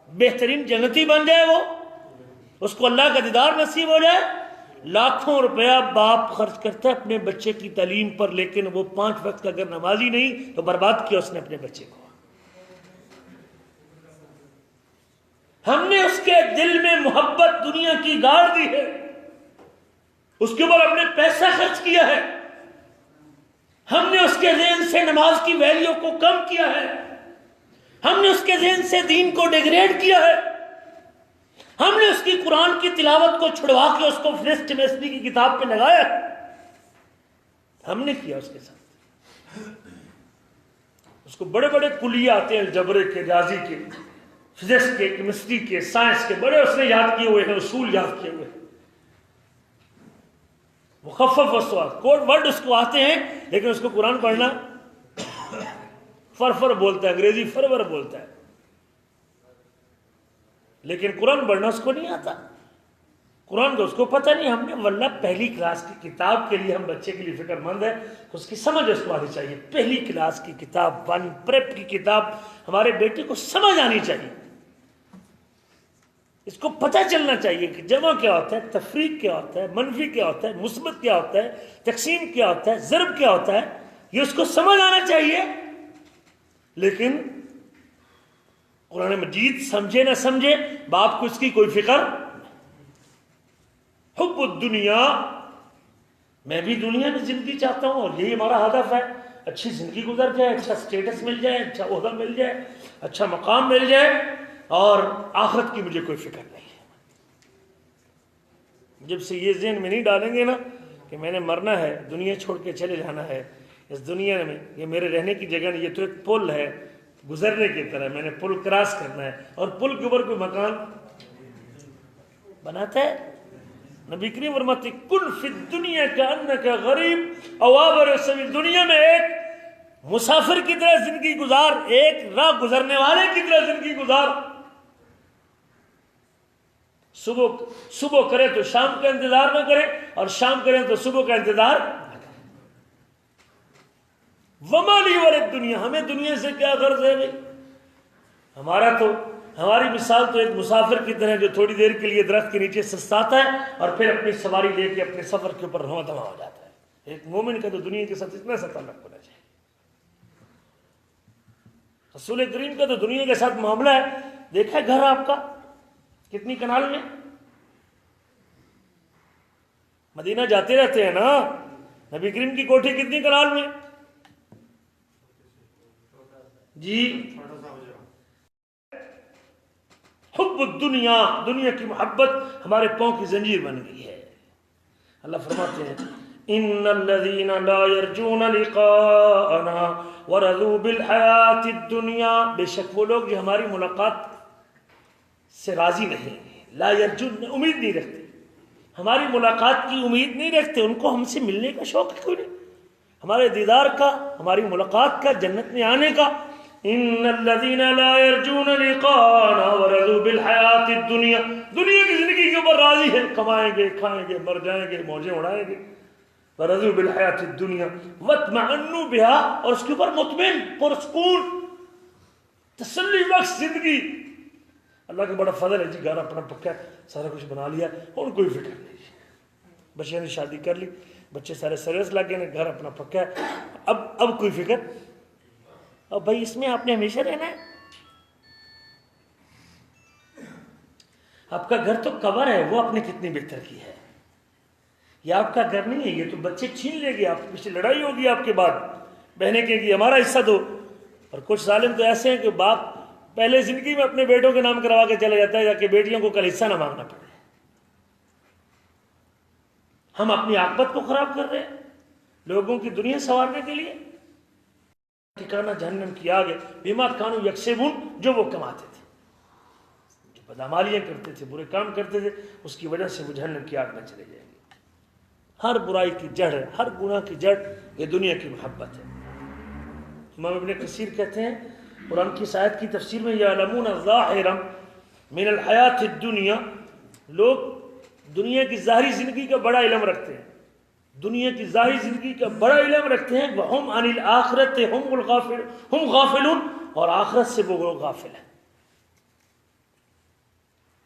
بہترین جنتی بن جائے، وہ اس کو اللہ کا دیدار نصیب ہو جائے۔ لاکھوں روپیہ باپ خرچ کرتا ہے اپنے بچے کی تعلیم پر، لیکن وہ 5 وقت کا اگر نمازی نہیں تو برباد کیا اس نے اپنے بچے کو۔ ہم نے اس کے دل میں محبت دنیا کی گاڑ دی ہے، اس کے اوپر اپنے پیسہ خرچ کیا ہے، ہم نے اس کے ذہن سے نماز کی ویلیو کو کم کیا ہے، ہم نے اس کے ذہن سے دین کو ڈیگریڈ کیا ہے، ہم نے اس کی قرآن کی تلاوت کو چھڑوا کے اس کو فزکس کیمسٹری کی کتاب پہ لگایا، ہم نے کیا اس کے ساتھ۔ اس کو بڑے بڑے کلیے آتے ہیں، الجبرے کے، ریاضی کے، فزکس کے، کیمسٹری کے، سائنس کے، بڑے اس نے یاد کیے ہوئے ہیں، اصول یاد کیے ہوئے ہیں، مخفف وسوات کوڈ ورڈ اس کو آتے ہیں، لیکن اس کو قرآن پڑھنا فرفر بولتا ہے، انگریزی فرور بولتا ہے، لیکن قرآن پڑھنا اس کو نہیں آتا، قرآن کا اس کو پتہ نہیں۔ ہم نے واللہ پہلی کلاس کی کتاب کے لیے ہم بچے کے لیے فکر مند ہے، اس کی سمجھ اس کو آنی چاہیے۔ پہلی کلاس کی کتاب، 1 پریپ کی کتاب ہمارے بیٹے کو سمجھ آنی چاہیے، اس کو پتہ چلنا چاہیے کہ جمع کیا ہوتا ہے، تفریق کیا ہوتا ہے، منفی کیا ہوتا ہے، مثبت کیا ہوتا ہے، تقسیم کیا ہوتا ہے، ضرب کیا ہوتا ہے، یہ اس کو سمجھ آنا چاہیے۔ لیکن قرآن مجید سمجھے نہ سمجھے، باپ کو اس کی کوئی فکر۔ حب الدنیا، میں بھی دنیا میں زندگی چاہتا ہوں، اور یہی ہمارا ہدف ہے، اچھی زندگی گزر جائے، اچھا سٹیٹس مل جائے، اچھا عہدہ مل جائے، اچھا مقام مل جائے، اور آخرت کی مجھے کوئی فکر نہیں ہے۔ جب سے یہ ذہن میں نہیں ڈالیں گے نا کہ میں نے مرنا ہے، دنیا چھوڑ کے چلے جانا ہے، اس دنیا میں یہ میرے رہنے کی جگہ نہیں، یہ تو ایک پل ہے گزرنے کی طرح، میں نے پل کراس کرنا ہے، اور پل کے اوپر کوئی مکان بناتا ہے؟ نبی کریم فرماتے کن فی الدنیا کانک غریب او عابر السبیل، دنیا میں ایک مسافر کی طرح زندگی گزار، ایک راہ گزرنے والے کی طرح زندگی گزار۔ صبح کرے تو شام کا انتظار نہ کرے، اور شام کرے تو صبح کا انتظار نہ کرے۔ وما لی وللدنیا، ہمیں دنیا سے کیا غرض ہے بھائی؟ ہماری مثال تو ایک مسافر کی طرح جو تھوڑی دیر کے لیے درخت کے نیچے سستاتا ہے اور پھر اپنی سواری لے کے اپنے سفر کے اوپر رواں دواں ہو جاتا ہے۔ ایک مومن کا تو دنیا کے ساتھ اتنا سا تعلق ہونا چاہیے۔ رسول کریم کا تو دنیا کے ساتھ معاملہ ہے، دیکھا گھر آپ کا کتنی کنال میں؟ مدینہ جاتے رہتے ہیں نا، نبی کریم کی کوٹھی کتنی کنال میں؟ جی، حب الدنیا، دنیا کی محبت ہمارے پاؤں کی زنجیر بن گئی ہے۔ اللہ فرماتے ہیں ان الذين لا يرجون لقاءنا ورضوا بالحياة الدنيا، بے شک وہ لوگ جو ہماری ملاقات سے راضی نہیں، لا یرجون، امید نہیں رکھتے، ہماری ملاقات کی امید نہیں رکھتے، ان کو ہم سے ملنے کا شوق کوئی نہیں، ہمارے دیدار کا، ہماری ملاقات کا، جنت میں آنے کا۔ ان الذين لا يرجون لقاءنا ورضوا بالحياة الدنيا، دنیا کی زندگی کے اوپر راضی ہے، کمائیں گے، کھائیں گے، مر جائیں گے، موجیں اڑائیں گے، ورضوا بالحياة الدنيا واطمئنوا بها، اور اس کے اوپر مطمئن، پرسکون، تسلی بخش زندگی۔ اللہ کا بڑا فضل ہے جی، گھر اپنا پکا ہے، سارا کچھ بنا لیا، اور کوئی فکر نہیں، بچے نے شادی کر لی، بچے سارے سروس لگ گئے، گھر اپنا پکا ہے، اب کوئی فکر، اب بھائی اس میں آپ نے ہمیشہ رہنا ہے. آپ کا گھر تو قبر ہے، وہ آپ نے کتنی بہتر کی ہے. یہ آپ کا گھر نہیں ہے، یہ تو بچے چھین لے گے، آپ کے پیچھے لڑائی ہوگی آپ کے بعد، بہنیں کہیں گی ہمارا حصہ دو. اور کچھ ظالم تو ایسے ہیں کہ باپ پہلے زندگی میں اپنے بیٹوں کے نام کروا کے چلا جاتا ہے تاکہ بیٹیوں کو کل حصہ نہ مانگنا پڑے. ہم اپنی عاقبت کو خراب کر رہے ہیں لوگوں کی دنیا سنوارنے کے لیے. ٹھکانہ جہنم کی آگ ہے بما کانوا یکسبون، جو وہ کماتے تھے، جو بدعمالیاں کرتے تھے، برے کام کرتے تھے، اس کی وجہ سے وہ جہنم کی آگ میں چلے جائیں گے. ہر برائی کی جڑ ہے، ہر گناہ کی جڑ یہ دنیا کی محبت ہے. امام ابن کثیر کہتے ہیں قرآن کی اس آیت کی تفسیر میں، یعلمون ظاہرا من الحیات الدنیا، لوگ دنیا کی ظاہری زندگی کا بڑا علم رکھتے ہیں، دنیا کی ظاہری زندگی کا بڑا علم رکھتے ہیں. وَهُمْ عَنِ الْآخِرَةِ ہم غافلون، اور آخرت سے وہ غافل ہیں.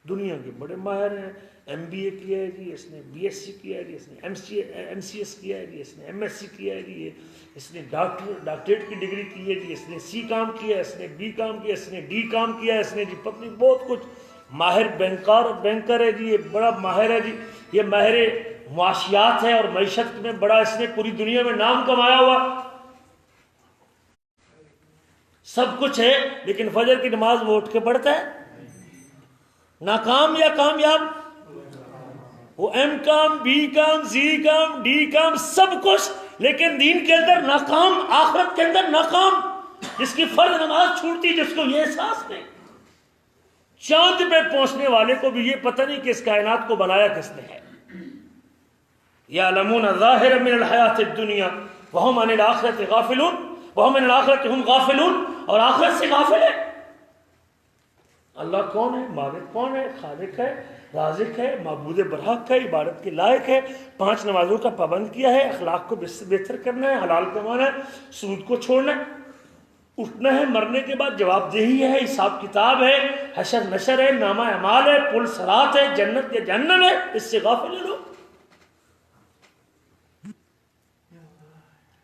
دنیا کے بڑے ماہر ہیں، ایم بی اے کیا ہے جی، اس نے بی ایس سی کیا ہے جی، اس نے ایم سی ایس کیا ہے جی، اس نے ایم ایس سی کیا ہے جی، اس نے ڈاکٹریٹ کی ڈگری کی ہے جی، اس نے سی کام کیا ہے، اس نے بی کام کیا، اس نے ڈی کام کیا ہے، اس نے جی پتنی بہت کچھ. ماہر بینکر ہے جی، یہ بڑا ماہر ہے جی، یہ ماہر معاشیات ہے اور معیشت میں بڑا اس نے پوری دنیا میں نام کمایا ہوا. سب کچھ ہے، لیکن فجر کی نماز وہ اٹھ کے پڑھتا ہے. ناکام یا کامیاب، وہ M Com, B Com, C Com, D Com, سب کچھ، لیکن دین کے اندر ناکام، آخرت کے اندر ناکام. جس کی فرض نماز چھوٹتی، جس کو یہ احساس نہیں. چاند پہ پہنچنے والے کو بھی یہ پتہ نہیں کہ اس کائنات کو بنایا کس نے ہے. یعلمون ظاہرا من الحیات الدنیا وہم عن الآخرۃ غافلون، وہم عن الآخرۃ ہم غافلون، اور آخرت سے غافل ہے. اللہ کون ہے؟ مالک کون ہے؟ خالق ہے، رازق ہے، معبود برحق ہے، عبادت کے لائق ہے، 5 نمازوں کا پابند کیا ہے، اخلاق کو بہتر کرنا ہے، حلال کمانا ہے، سود کو چھوڑنا ہے، اٹھنا ہے، مرنے کے بعد جواب دہی ہے، حساب کتاب ہے، حشر نشر ہے، نامہ اعمال ہے، پل صراط ہے، جنت یا جہنم ہے. اس سے غافل ہے لوگ.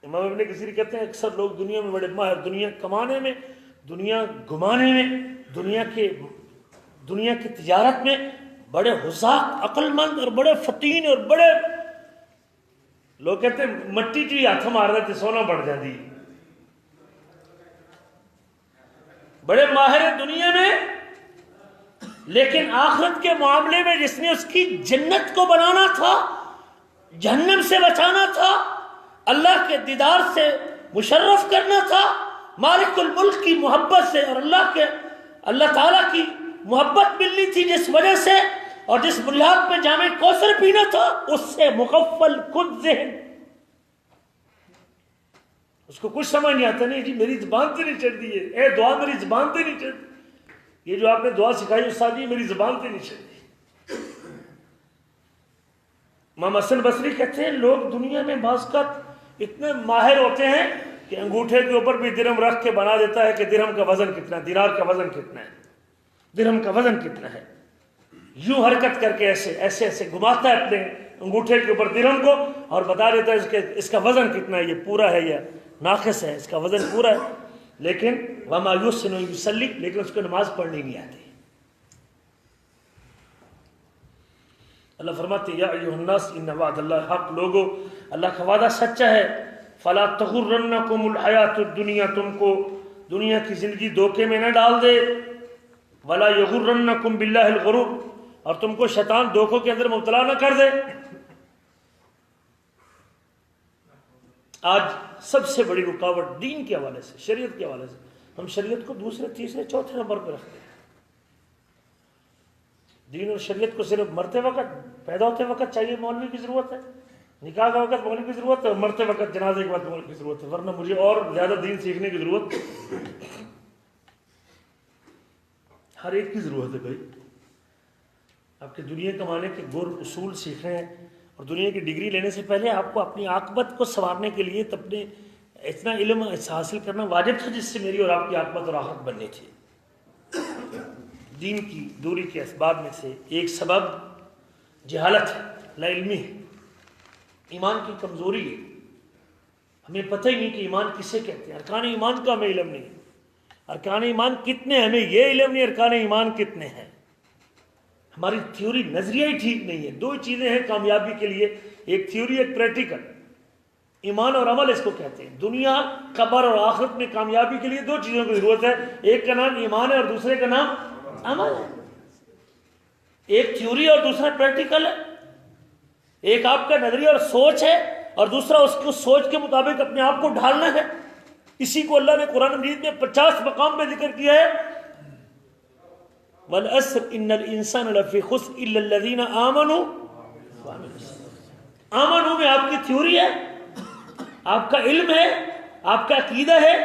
امام ابن کثیر کہتے ہیں اکثر لوگ دنیا میں بڑے ماہر، دنیا کمانے میں، دنیا گھمانے میں، دنیا کی تجارت میں بڑے حذاق، عقل مند اور بڑے فتین اور بڑے، لوگ کہتے ہیں مٹی چی ہاتھ مار دیتے سونا بڑھ جاتی. بڑے ماہر ہیں دنیا میں، لیکن آخرت کے معاملے میں جس نے اس کی جنت کو بنانا تھا، جہنم سے بچانا تھا، اللہ کے دیدار سے مشرف کرنا تھا، مالک الملک کی محبت سے اور اللہ تعالیٰ کی محبت ملنی تھی جس وجہ سے، اور جس بنیاد پہ جامع کوثر پینا تھا، اس سے مغفل خود ذہن، اس کو کچھ سمجھ نہیں آتا. نہیں جی میری زبان سے نہیں چڑھتی ہے، اے دعا میری زبان سے نہیں چڑھتی، یہ جو آپ نے دعا سکھائی استاد جی میری زبان سے نہیں چڑھتی. امام حسن بصری کہتے ہیں لوگ دنیا میں بعض کا اتنے ماہر ہوتے ہیں کہ انگوٹھے کے اوپر بھی درہم رکھ کے بنا دیتا ہے کہ درہم کا وزن کتنا ہے، دینار کا وزن کتنا ہے، درہم کا وزن کتنا ہے. یوں حرکت کر کے ایسے گھماتا ہے اپنے انگوٹھے کے اوپر درہم کو اور بتا دیتا ہے اس کا وزن کتنا ہے، یہ پورا ہے یا ناقص ہے، اس کا وزن پورا ہے. لیکن وما یحسن یصلی، لیکن اس کو نماز پڑھنی نہیں آتی. اللہ فرماتے ہیں یا ایھا الناس ان وعد اللہ حق، لوگو اللہ کا وعدہ سچا ہے. فلا تغرنکم الحیات الدنیا، تم کو دنیا کی زندگی دھوکے میں نہ ڈال دے. ولا یغرنکم باللہ الغرور، اور تم کو شیطان دھوکوں کے اندر مبتلا نہ کر دے. آج سب سے بڑی رکاوٹ دین کے حوالے سے، شریعت کے حوالے سے، ہم شریعت کو دوسرے تیسرے چوتھے نمبر پہ رکھتے ہیں. دین اور شریعت کو صرف مرتے وقت، پیدا ہوتے وقت چاہیے مولوی کی ضرورت ہے، نکاح کا وقت مولوی کی ضرورت ہے، اور مرتے وقت جنازے کے وقت مولوی کی ضرورت ہے، ورنہ مجھے اور زیادہ دین سیکھنے کی ضرورت ہر ایک کی ضرورت ہے. بھائی آپ کے دنیا کمانے کے گر اصول سیکھنے ہیں، اور دنیا کی ڈگری لینے سے پہلے آپ کو اپنی عاقبت کو سنوارنے کے لیے اپنے اتنا علم حاصل کرنا واجب تھا جس سے میری اور آپ کی عاقبت اور آخرت بننی تھی. دین کی دوری کے اسباب میں سے ایک سبب جہالت ہے، لا علمی ہے، ایمان کی کمزوری ہے. ہمیں پتہ ہی نہیں کہ ایمان کسے کہتے ہیں. ارکان ایمان کا ہمیں علم نہیں. ارکان ایمان کتنے ہیں ہمیں یہ علم نہیں ارکان ایمان کتنے ہیں. ہماری تھیوری نظریہ ہی ٹھیک نہیں ہے. دو چیزیں ہیں کامیابی کے لیے, ایک تھیوری ایک پریکٹیکل. ایمان اور عمل اس کو کہتے ہیں. دنیا قبر اور آخرت میں کامیابی کے لیے دو چیزوں کی ضرورت ہے, ایک کا نام ایمان ہے اور دوسرے کا نام عمل ہے. ایک تھیوری اور دوسرا پریکٹیکل ہے. ایک آپ کا نظریہ اور سوچ ہے اور دوسرا اس کو سوچ کے مطابق اپنے آپ کو ڈھالنا ہے. اسی کو اللہ نے قرآن مجید میں 50 مقام پہ ذکر کیا ہے. وَالْعَصْرِ إِنَّ الْإِنسَانَ لَفِي خُسْرٍ إِلَّا الَّذِينَ آمَنُوا وَعَمِلُوا الصَّالِحَاتِ. آمنو میں آپ کی تھیوری ہے, آپ کا علم ہے, آپ کا عقیدہ ہے,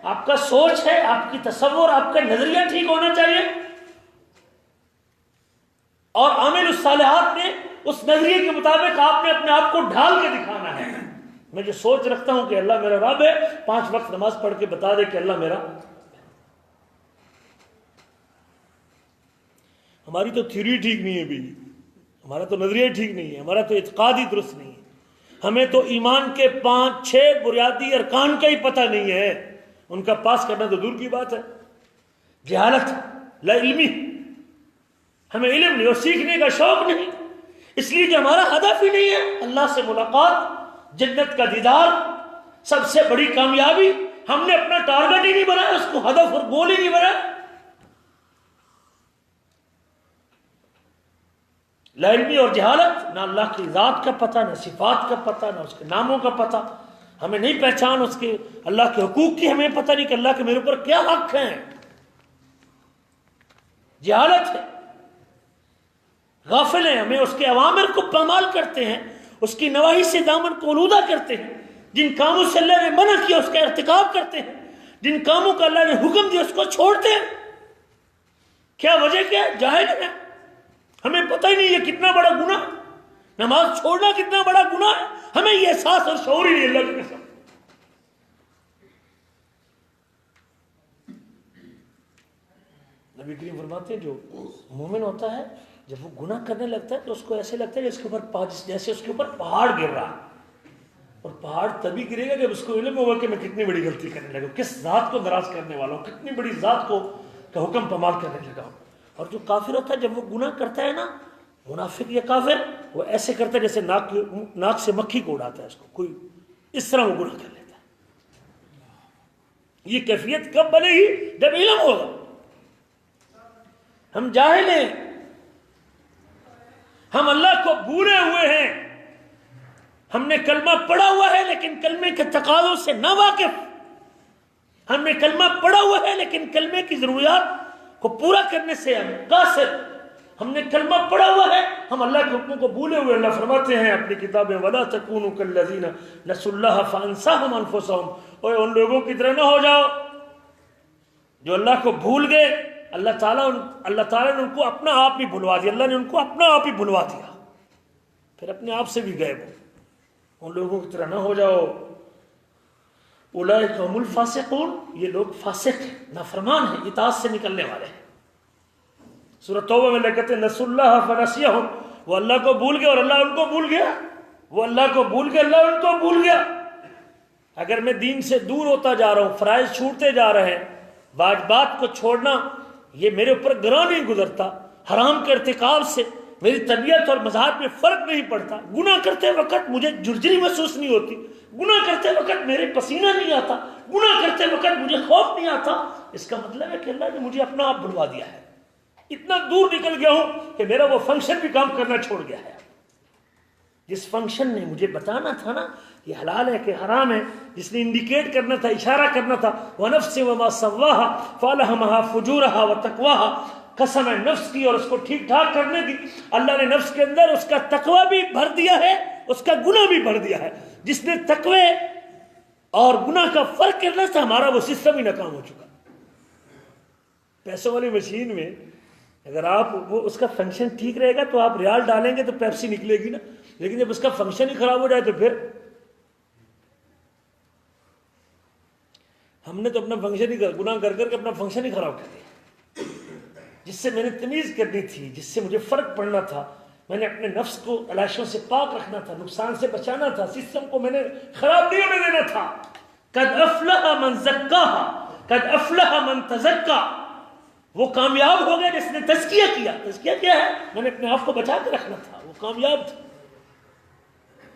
آپ کا سوچ ہے, آپ کی تصور, آپ کا نظریہ ٹھیک ہونا چاہیے. اور عامل الصالحات میں اس نظریے کے مطابق آپ نے اپنے آپ کو ڈھال کے دکھانا ہے. میں جو سوچ رکھتا ہوں کہ اللہ میرا رب ہے, 5 وقت نماز پڑھ کے بتا دے کہ اللہ میرا. ہماری تو تھیوری ٹھیک نہیں ہے بھی, ہمارا تو نظریہ ٹھیک نہیں ہے, ہمارا تو اعتقاد ہی درست نہیں ہے. ہمیں تو ایمان کے 5-6 بنیادی ارکان کا ہی پتہ نہیں ہے, ان کا پاس کرنا تو دور کی بات ہے. جہالت, لا علمی, ہمیں علم نہیں اور سیکھنے کا شوق نہیں. اس لیے کہ ہمارا ہدف ہی نہیں ہے اللہ سے ملاقات, جنت کا دیدار, سب سے بڑی کامیابی. ہم نے اپنا ٹارگٹ ہی نہیں بنایا, اس کو ہدف اور گول ہی نہیں بنایا. لا علمی اور جہالت, نہ اللہ کی ذات کا پتہ, نہ صفات کا پتہ, نہ اس کے ناموں کا پتہ. ہمیں نہیں پہچان اس کے, اللہ کے حقوق کی ہمیں پتہ نہیں کہ اللہ کے میرے اوپر کیا حق ہیں. جہالت ہے, غافل ہیں. ہمیں اس کے اوامر کو پامال کرتے ہیں, اس کی نواہی سے دامن کو آلودہ کرتے ہیں. جن کاموں سے اللہ نے منع کیا اس کا ارتکاب کرتے ہیں, جن کاموں کا اللہ نے حکم دیا اس کو چھوڑتے ہیں. کیا وجہ کیا ہے؟ جاہل ہے. ہمیں پتہ ہی نہیں یہ کتنا بڑا گناہ, نماز چھوڑنا کتنا بڑا گناہ ہے. ہمیں یہ احساس اور شعور ہی نہیں. اللہ کی قسم. نبی کریم فرماتے ہیں جو مومن ہوتا ہے جب وہ گناہ کرنے لگتا ہے تو اس کو ایسے لگتا ہے جیسے اس کے اوپر پہاڑ گر رہا. اور پہاڑ تبھی گرے گا جب اس کو علم ہوگا کہ میں کتنی بڑی غلطی کرنے لگا ہوں, کس ذات کو ناراض کرنے والا ہوں, کتنی بڑی ذات کو کا حکم پامال کرنے لگا ہوں. اور جو کافر ہوتا ہے جب وہ گناہ کرتا ہے نا, منافق یا کافر, وہ ایسے کرتا ہے جیسے ناک سے مکھی کو اڑاتا ہے اس کو کوئی, اس طرح وہ گناہ کر لیتا ہے. یہ کیفیت کب بنے گی؟ جب علم ہوگا. ہم جاہل ہیں, ہم اللہ کو بھولے ہوئے ہیں. ہم نے کلمہ پڑھا ہوا ہے لیکن کلمے کے تقاضوں سے نہ واقف. ہم نے کلمہ پڑھا ہوا ہے لیکن کلمے کی ضروریات کو پورا کرنے سے ہم قاصر. ہم نے کلمہ پڑھا ہوا ہے, ہم اللہ کے حکموں کو بھولے ہوئے. اللہ فرماتے ہیں اپنی کتاب میں, وَلَا تَكُونُوا كَالَّذِينَ نَسُوا اللَّهَ فَأَنسَاهُمْ أَنفُسَهُمْ. اور ان لوگوں کی طرح نہ ہو جاؤ جو اللہ کو بھول گئے. اللہ تعالیٰ نے ان کو اپنا آپ ہی بھلوا دیا. اللہ نے ان کو اپنا آپ ہی بھلوا دیا, پھر اپنے آپ سے بھی گئے. وہ ان لوگوں کی طرح نہ ہو جاؤ. اولئک هم الفاسقون, یہ لوگ فاسق ہیں, نافرمان ہیں, اطاعت سے نکلنے والے ہیں. سورۃ توبہ میں کہتے ہیں نسوا اللہ فنسیہم, وہ اللہ کو بھول گئے اور اللہ ان کو بھول گیا. وہ اللہ کو بھول گئے, اللہ ان کو بھول گیا. اگر میں دین سے دور ہوتا جا رہا ہوں, فرائض چھوٹتے جا رہے ہیں, واجبات کو چھوڑنا یہ میرے اوپر گراں نہیں گزرتا, حرام کے ارتکاب سے میری طبیعت اور مذہب میں فرق نہیں پڑتا, گناہ کرتے وقت مجھے جرجری محسوس نہیں ہوتی, گناہ کرتے وقت میرے پسینہ نہیں آتا, گناہ کرتے وقت مجھے خوف نہیں آتا, اس کا مطلب ہے کہ اللہ نے مجھے اپنا آپ بھلوا دیا ہے. اتنا دور نکل گیا ہوں کہ میرا وہ فنکشن بھی کام کرنا چھوڑ گیا ہے. جس فنکشن نے مجھے بتانا تھا نا یہ حلال ہے کہ حرام ہے, جس نے انڈیکیٹ کرنا تھا, اشارہ کرنا تھا, وَنَفْسٍ وَمَا سَوَّاهَا فَأَلْهَمَهَا فُجُورَهَا وَتَقْوَاهَا, قسم ہے نفس کی اور اس کو ٹھیک ٹھاک کرنے کی. اللہ نے نفس کے اندر اس کا تقوی بھی بھر دیا ہے, اس کا گناہ بھی بھر دیا ہے. جس نے تقوی اور گناہ کا فرق کرنا تھا, ہمارا وہ سسٹم ہی ناکام ہو چکا. پیسوں والی مشین میں اگر آپ وہ اس کا فنکشن ٹھیک رہے گا تو آپ ریال ڈالیں گے تو پیپسی نکلے گی نا, لیکن جب اس کا فنکشن ہی خراب ہو جائے تو پھر ہم نے تو اپنا فنکشن ہی گناہ کر کے اپنا فنکشن ہی خراب کر دیا. جس سے میں نے تمیز کرنی تھی, جس سے مجھے فرق پڑنا تھا, میں نے اپنے نفس کو علائشوں سے پاک رکھنا تھا، نقصان سے بچانا تھا، سسٹم کو میں نے خراب نہیں ہونے دینا تھا۔ قد افلح من زکاہا قد افلح من تزکا، وہ کامیاب ہو گیا جس نے تزکیہ کیا۔ تزکیہ کیا ہے؟ میں نے اپنے آپ کو بچا کے رکھنا تھا، وہ کامیاب تھا۔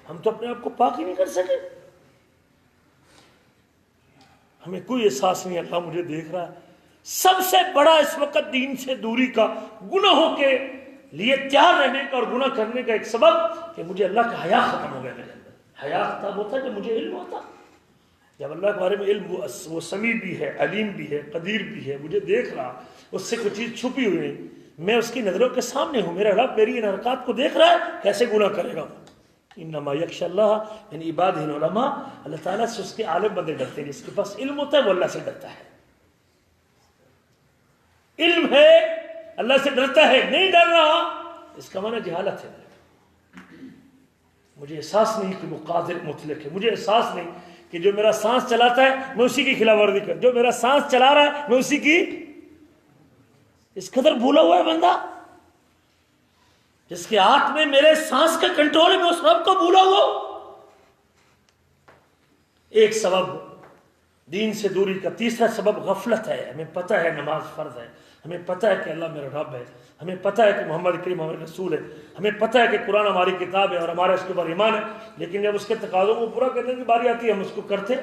ہم تو اپنے آپ کو پاک ہی نہیں کر سکے، ہمیں کوئی احساس نہیں اللہ مجھے دیکھ رہا ہے۔ سب سے بڑا اس وقت دین سے دوری کا، گناہوں کے لیے تیار رہنے کا اور گناہ کرنے کا ایک سبب کہ مجھے اللہ کا حیا ختم ہو گیا میرے اندر۔ حیا ختم ہوتا کہ مجھے علم ہوتا، جب اللہ کے بارے میں علم، وہ سمیع بھی ہے، علیم بھی ہے، قدیر بھی ہے، مجھے دیکھ رہا، اس سے کوئی چیز چھپی ہوئی نہیں، میں اس کی نظروں کے سامنے ہوں، میرا رب میری ان حرکات کو دیکھ رہا ہے، کیسے گناہ کرے گا؟ انما یخشی اللہ من عبادہ العلماء، اللہ تعالیٰ سے اس کے عالم بندے ڈرتے ہیں، جس کے پاس علم ہوتا ہے وہ اللہ سے ڈرتا ہے۔ علم ہے اللہ سے ڈرتا ہے، نہیں ڈر رہا، اس کا معنی جہالت ہے۔ مجھے احساس نہیں کہ وہ قادر مطلق ہے، مجھے احساس نہیں کہ جو میرا سانس چلاتا ہے میں اسی کی خلاف ورزی کر، جو میرا سانس چلا رہا ہے میں اسی کی، اس قدر بھولا ہوا ہے بندہ جس کے ہاتھ میں میرے سانس کا کنٹرول ہے، میں اس رب کو بھولا ہوا۔ ایک سبب دین سے دوری کا، تیسرا سبب غفلت ہے۔ ہمیں پتہ ہے نماز فرض ہے، ہمیں پتہ ہے کہ اللہ میرا رب ہے، ہمیں پتہ ہے کہ محمد کریم ہمارے رسول ہے، ہمیں پتہ ہے کہ قرآن ہماری کتاب ہے اور ہمارا اس کے اوپر ایمان ہے، لیکن جب اس کے تقاضوں کو پورا کرنے کی باری آتی ہے ہم اس کو کرتے۔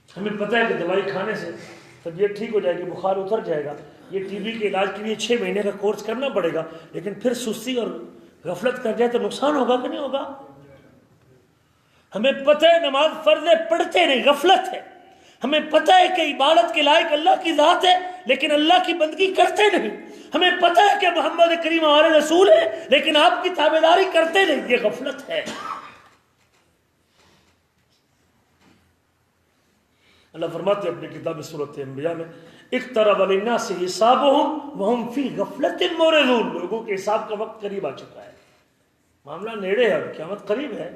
ہمیں پتہ ہے کہ دوائی کھانے سے طبیعت ٹھیک ہو جائے گی، بخار اتر جائے گا، یہ ٹی بی کے علاج کے لیے 6 مہینے کا کورس کرنا پڑے گا، لیکن پھر سستی اور غفلت کر جائے تو نقصان ہوگا کہ نہیں ہوگا؟ ہمیں پتہ ہے نماز فرض ہے، پڑھتے نہیں، غفلت ہے۔ ہمیں پتہ ہے کہ عبادت کے لائق اللہ کی ذات ہے، لیکن اللہ کی بندگی کرتے نہیں۔ ہمیں پتہ ہے کہ محمد کریم ہمارے رسول ہے، لیکن آپ کی تابعداری کرتے نہیں، یہ غفلت ہے۔ اللہ فرماتے ہیں اپنی کتاب سورۃ انبیاء میں، اقترب للناس حسابهم وهم فی غفلۃ معرضون، لوگوں کے حساب کا وقت قریب آ چکا ہے، معاملہ نیڑے ہے، قیامت قریب ہے،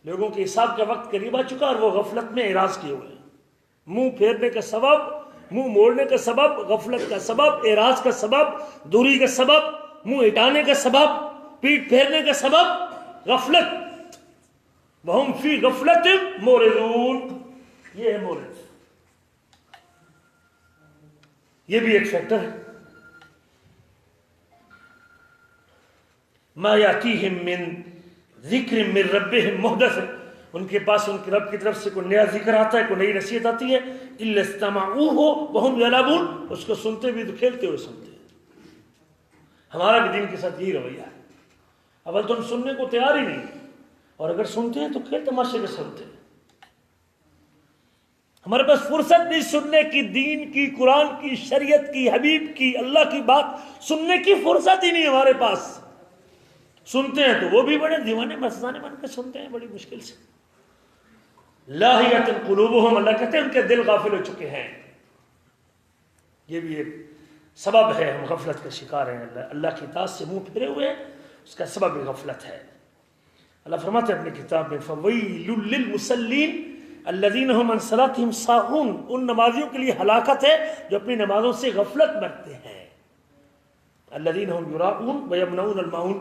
لوگوں کے حساب کا وقت قریب آ چکا اور وہ غفلت میں اعراض کیے ہوئے ہیں۔ منہ پھیرنے کا سبب، منہ موڑنے کا سبب، غفلت کا سبب، اعراض کا سبب، دوری کا سبب، منہ ہٹانے کا سبب، پیٹ پھیرنے کا سبب غفلت۔ وہم فی غفلۃ معرضون، یہ ہے مورد، یہ بھی ایک فیکٹر ہے۔ ما یاتیہم من ذکر من ربہم محدث، ان کے پاس ان کے رب کی طرف سے کوئی نیا ذکر آتا ہے، کوئی نئی نصیحت آتی ہے، الا استمعوہ وہم یلعبون، اس کو سنتے بھی تو کھیلتے ہوئے سنتے ہیں۔ ہمارا بھی دین کے ساتھ یہی رویہ ہے، اول تو ہم سننے کو تیار ہی نہیں، اور اگر سنتے ہیں تو کھیل تماشے کے سنتے ہیں۔ ہمارے پاس فرصت نہیں سننے کی، دین کی، قرآن کی، شریعت کی، حبیب کی، اللہ کی بات سننے کی فرصت ہی نہیں ہمارے پاس۔ سنتے ہیں تو وہ بھی بڑے دیوانے مستانے بن کے سنتے ہیں، بڑی مشکل سے۔ لاہیۃ قلوبہم، اللہ کہتے ہیں ان کے دل غافل ہو چکے ہیں۔ یہ بھی ایک سبب ہے، ہم غفلت کا شکار ہیں، اللہ کی اطاعت سے منہ پھیرے ہوئے ہیں، اس کا سبب بھی غفلت ہے۔ اللہ فرماتے ہیں اپنی کتاب میں، فویل للمصلین الذین هم عن صلاتهم ساہون، ان نمازیوں کے لیے ہلاکت ہے جو اپنی نمازوں سے غفلت برتتے ہیں۔ الذین هم یراؤون ویمنعون الماعون،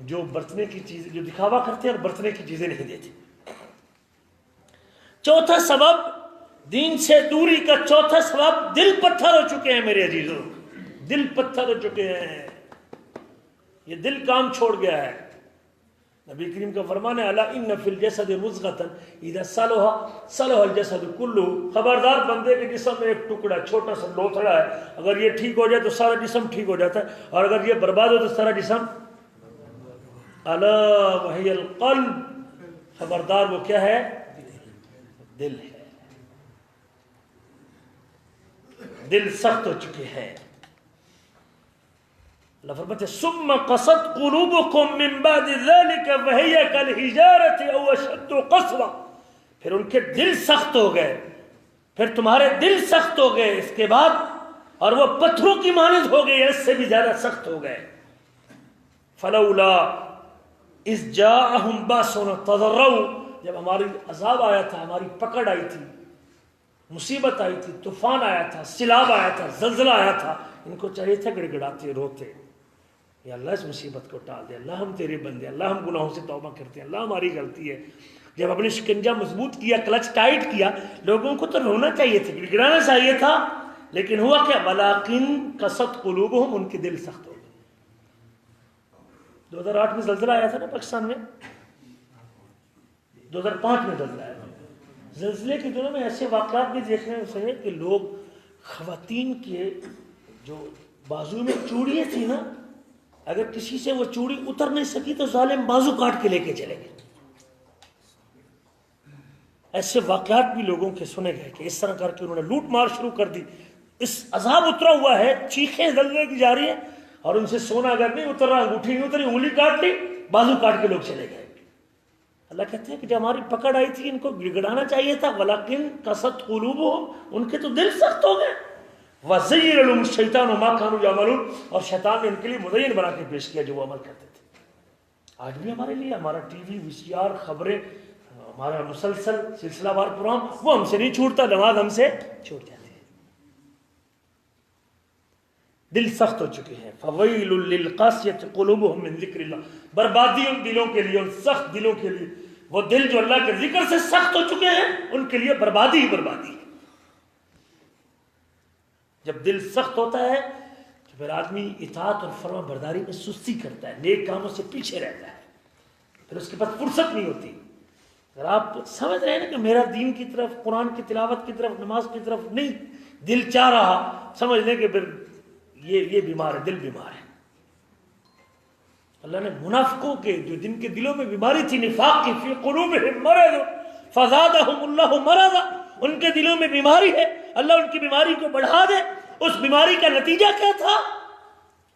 جو برتنے کی چیزیں، جو دکھاوا کرتے ہیں اور برتنے کی چیزیں نہیں دیتے۔ چوتھا سبب دین سے دوری کا، چوتھا سبب دل پتھر ہو چکے ہیں میرے عزیزوں، دل پتھر ہو چکے ہیں، یہ دل کام چھوڑ گیا ہے۔ نبی کریم کا فرمان ہے، الا ان فی الجسد مضغۃ اذا صلح صلح الجسد کلہ، خبردار بندے کے جسم میں ایک ٹکڑا چھوٹا سا لوتھڑا ہے، اگر یہ ٹھیک ہو جائے تو سارا جسم ٹھیک ہو جاتا ہے، اور اگر یہ برباد ہو تو سارا جسم، الا وہی القلب، خبردار وہ کیا ہے؟ دل ہے۔ دل سخت ہو چکے ہیں۔ اللہ فرماتے ہیں ثم قست قلوبکم من بعد ذلك فهي كالحجارة او اشد قسوة، پھر ان کے دل سخت ہو گئے، پھر تمہارے دل سخت ہو گئے اس کے بعد، اور وہ پتھروں کی مانند ہو گئے، اس سے بھی زیادہ سخت ہو گئے۔ فلولا اذ جاءهم باسنا تضرعوا، جب ہماری عذاب آیا تھا، ہماری پکڑ آئی تھی، مصیبت آئی تھی، طوفان آیا تھا، سیلاب آیا تھا، زلزلہ آیا تھا، ان کو چاہیے تھا گڑ گڑاتے روتے، یا اللہ اس مصیبت کو ٹال دے، اللہ ہم تیرے بندے، اللہ ہم گناہوں سے توبہ کرتے ہیں، اللہ ہماری غلطی ہے۔ جب اپنے شکنجہ مضبوط کیا، کلچ ٹائٹ کیا، لوگوں کو تو رونا چاہیے تھا، گڑ گڑانا چاہیے تھا، لیکن ہوا کیا؟ وَلَٰكِن قَسَتْ قُلُوبُهُمْ، ان کے دل سخت ہو گئے۔ 2008 میں زلزلہ آیا تھا نا پاکستان میں، 2005 میں زلزلہ آیا تھا۔ زلزلے کے دنوں میں ایسے واقعات بھی دیکھنے میں سے کہ لوگ، خواتین کے جو بازو میں چوڑیاں تھیں نا، اگر کسی سے وہ چوڑی اتر نہیں سکی تو ظالم بازو کاٹ کے لے کے چلے گئے۔ ایسے واقعات بھی لوگوں کے سنے گئے کہ اس طرح کر کے انہوں نے لوٹ مار شروع کر دی۔ اس عذاب اترا ہوا ہے، چیخیں زلزلے کی جا رہی ہیں، اور ان سے سونا اگر نہیں اتر رہا، انگوٹھی نہیں اتری، انگلی کاٹ لی، بازو کاٹ کے لوگ چلے گئے۔ اللہ کہتے ہیں کہ جب ہماری پکڑ آئی تھی ان کو گڑگڑانا چاہیے تھا، ولیکن قست قلوبہم، ان کے تو دل سخت ہو گئے۔ وزین لهم الشیطان ما كانوا يعملون، اور شیطان نے ان کے لیے مزین بنا کے پیش کیا جو وہ عمل کرتے تھے۔ آج بھی ہمارے لیے ہمارا ٹی وی، وی سی آر، خبریں، ہمارا مسلسل سلسلہ وار پروگرام، وہ ہم سے نہیں چھوٹتا، نماز ہم سے چھوٹ جاتی ہے۔ دل سخت ہو چکے ہیں۔ فویل للقاسیۃ قلوبہم من ذکر اللہ، بربادی ان دلوں کے لیے، ان سخت دلوں کے لیے۔ وہ دل جو اللہ کے ذکر سے سخت ہو چکے ہیں، ان کے لیے بربادی ہی بربادی ہے۔ جب دل سخت ہوتا ہے تو پھر آدمی اطاعت اور فرما برداری میں سستی کرتا ہے، نیک کاموں سے پیچھے رہتا ہے، پھر اس کے پاس فرصت نہیں ہوتی۔ اگر آپ سمجھ رہے ہیں نا کہ میرا دین کی طرف، قرآن کی تلاوت کی طرف، نماز کی طرف نہیں دل چاہ رہا، سمجھ لیں کہ پھر یہ بیمار ہے، دل بیمار ہے۔ اللہ نے منافقوں کے جو جن کے دلوں میں بیماری تھی، نفاق کی، فی قلوبہم مرض فزادہم اللہ مرضا، ان کے دلوں میں بیماری ہے، اللہ ان کی بیماری کو بڑھا دے۔ اس بیماری کا نتیجہ کیا تھا؟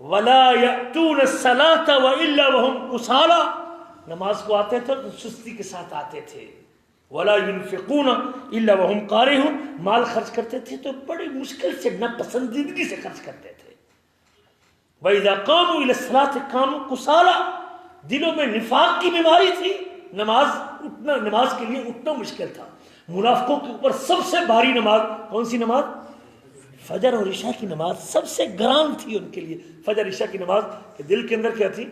وَلَا يَأْتُونَ الصَّلَاةَ وَإِلَّا وَهُمْ كُسَالَىٰ، نماز کو آتے تھے تو سستی کے ساتھ آتے تھے۔ وَلَا يُنْفِقُونَ إِلَّا وَهُمْ كَارِهُونَ، مال خرچ کرتے تھے تو بڑی مشکل سے، ناپسندیدگی سے خرچ کرتے تھے۔ وَإِذَا قَامُوا إِلَى الصَّلَاةِ قَامُوا كُسَالَىٰ، دلوں میں نفاق کی بیماری تھی، نماز کے لیے اٹھنا مشکل تھا۔ منافقوں کے اوپر سب سے بھاری نماز کون سی نماز؟ فجر اور عشاء کی نماز سب سے گران تھی ان کے لیے۔ فجر عشاء کی نماز کہ دل کے اندر کیا تھی؟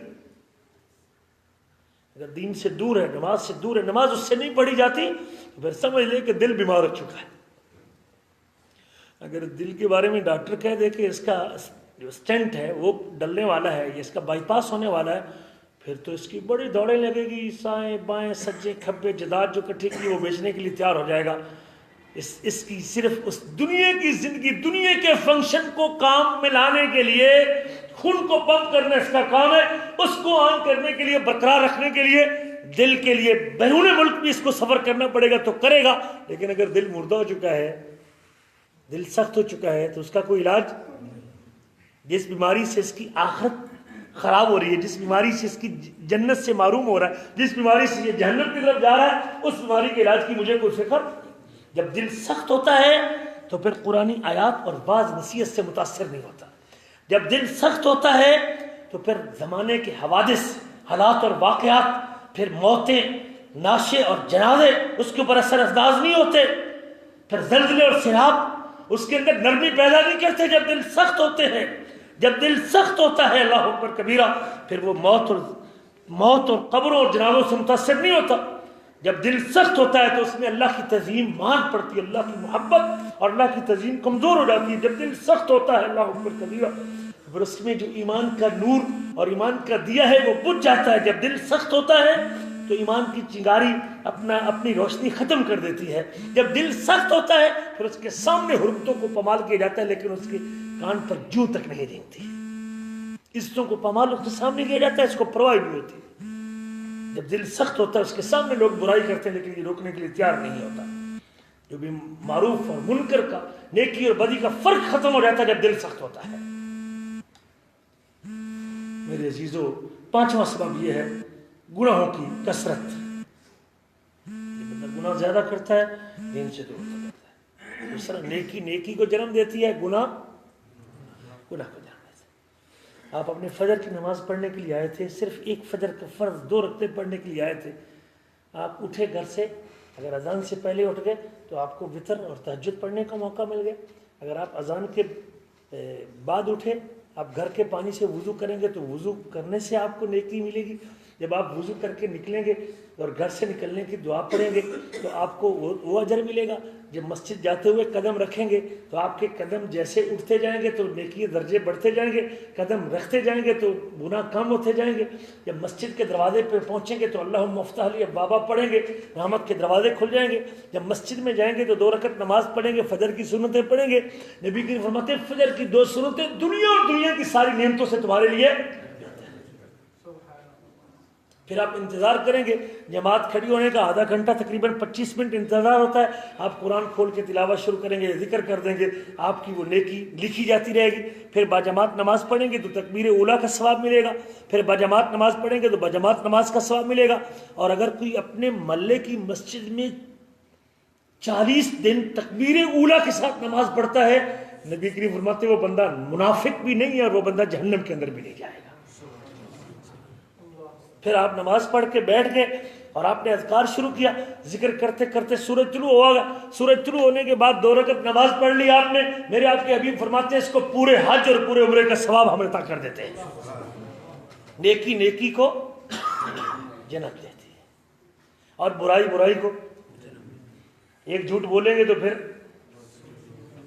اگر دین سے دور ہے، نماز سے دور ہے، نماز اس سے نہیں پڑھی جاتی تو پھر سمجھ لے کہ دل بیمار ہو چکا ہے۔ اگر دل کے بارے میں ڈاکٹر کہہ دے کہ اس کا جو سٹینٹ ہے وہ ڈلنے والا ہے، یا اس کا بائی پاس ہونے والا ہے، پھر تو اس کی بڑی دوڑیں لگے گی، سائیں بائیں سجے کھبے جداد جو کٹھی کی وہ بیچنے کے لیے تیار ہو جائے گا۔ اس کی صرف اس دنیا کی زندگی، دنیا کے فنکشن کو کام میں لانے کے لیے، خون کو پمپ کرنا اس کا کام ہے، اس کو آن کرنے کے لیے، برقرار رکھنے کے لیے، دل کے لیے بیرون ملک بھی اس کو سفر کرنا پڑے گا تو کرے گا۔ لیکن اگر دل مردہ ہو چکا ہے، دل سخت ہو چکا ہے، تو اس کا کوئی علاج، جس بیماری سے اس کی آخرت خراب ہو رہی ہے، جس بیماری سے اس کی جنت سے معروم ہو رہا ہے، جس بیماری سے یہ جہنم کی طرف جا رہا ہے، اس بیماری کے علاج کی مجھے کوئی فکر نہیں۔ جب دل سخت ہوتا ہے تو پھر قرآنی آیات اور بعض نصیحت سے متاثر نہیں ہوتا۔ جب دل سخت ہوتا ہے تو پھر زمانے کے حوادث، حالات اور واقعات، پھر موتیں، ناشے اور جنازے اس کے اوپر اثر انداز نہیں ہوتے، پھر زلزلے اور سیلاب اس کے اندر نرمی پیدا نہیں کرتے۔ جب دل سخت ہوتے ہیں، جب دل سخت ہوتا ہے، اللہ اکبر کبیرہ، پھر وہ موت اور قبروں اور جنازوں سے متاثر نہیں ہوتا۔ جب دل سخت ہوتا ہے تو اس میں اللہ کی تعظیم مان پڑتی ہے، اللہ کی محبت اور اللہ کی تعظیم کمزور ہو جاتی ہے۔ جب دل سخت ہوتا ہے، اللہ اکبر کبیرہ، پھر اس میں جو ایمان کا نور اور ایمان کا دیا ہے وہ بجھ جاتا ہے۔ جب دل سخت ہوتا ہے تو ایمان کی چنگاری اپنی روشنی ختم کر دیتی ہے۔ جب دل سخت ہوتا ہے پھر اس کے سامنے حرمتوں کو پامال کیا جاتا ہے، لیکن اس کے کان پر جوں تک نہیں رینگتی۔ عزتوں کو پامال اس کے سامنے کیا جاتا ہے، اس کو پرواہ نہیں ہوتی۔ جب دل سخت ہوتا ہے اس کے سامنے لوگ برائی کرتے ہیں، لیکن یہ روکنے کے لیے تیار نہیں ہوتا۔ جو بھی معروف اور منکر کا، نیکی اور بدی کا فرق ختم ہو جاتا ہے جب دل سخت ہوتا ہے۔ میرے عزیزو، پانچواں سبب یہ ہے گناہوں کی کثرت۔ یہ بندہ گناہ زیادہ کرتا ہے، دین سے دور ہو جاتا ہے۔ دوسرا، نیکی کو جنم دیتی ہے، گناہ کو جنم دیتی ہے۔ آپ اپنے فجر کی نماز پڑھنے کے لیے آئے تھے، صرف ایک فجر کا فرض 2 رکعتیں پڑھنے کے لیے آئے تھے، آپ اٹھے گھر سے اگر اذان سے پہلے اٹھ گئے تو آپ کو وطر اور تہجد پڑھنے کا موقع مل گیا. اگر آپ اذان کے بعد اٹھے، آپ گھر کے پانی سے وضو کریں گے تو وضو کرنے سے آپ کو نیکی ملے گی. جب آپ وضو کر کے نکلیں گے اور گھر سے نکلنے کی دعا پڑھیں گے تو آپ کو وہ اجر ملے گا. جب مسجد جاتے ہوئے قدم رکھیں گے تو آپ کے قدم جیسے اٹھتے جائیں گے تو نیکی درجے بڑھتے جائیں گے، قدم رکھتے جائیں گے تو گناہ کم ہوتے جائیں گے. جب مسجد کے دروازے پہ پہنچیں گے تو اللہم افتح لی ابوابا پڑھیں گے، رحمت کے دروازے کھل جائیں گے. جب مسجد میں جائیں گے تو 2 رکعت نماز پڑھیں گے، فجر کی سنتیں پڑھیں گے. نبی کی فرماتے ہیں فجر کی 2 سنتیں دنیا اور دنیا کی ساری نعمتوں سے تمہارے لیے. پھر آپ انتظار کریں گے، جماعت کھڑی ہونے کا آدھا گھنٹہ تقریباً 25 منٹ انتظار ہوتا ہے. آپ قرآن کھول کے تلاوت شروع کریں گے، ذکر کر دیں گے، آپ کی وہ نیکی لکھی جاتی رہے گی. پھر باجماعت نماز پڑھیں گے تو تکبیر اولیٰ کا ثواب ملے گا. پھر باجماعت نماز پڑھیں گے تو باجماعت نماز کا ثواب ملے گا. اور اگر کوئی اپنے محلے کی مسجد میں 40 دن تکبیر اولیٰ کے ساتھ نماز پڑھتا ہے، نبی کریم فرماتے وہ بندہ منافق بھی نہیں ہے اور وہ بندہ جہنم کے اندر بھی نہیں جائے گا. پھر آپ نماز پڑھ کے بیٹھ گئے اور آپ نے اذکار شروع کیا، ذکر کرتے کرتے سورج طلوع ہوگا. سورج طلوع ہونے کے بعد 2 رکعت نماز پڑھ لی آپ نے. میرے آپ کے حبیب فرماتے ہیں اس کو پورے حج اور پورے عمرے کا ثواب ہم عطا کر دیتے ہیں. نیکی نیکی کو جنت دیتی ہے اور برائی برائی کو. ایک جھوٹ بولیں گے تو پھر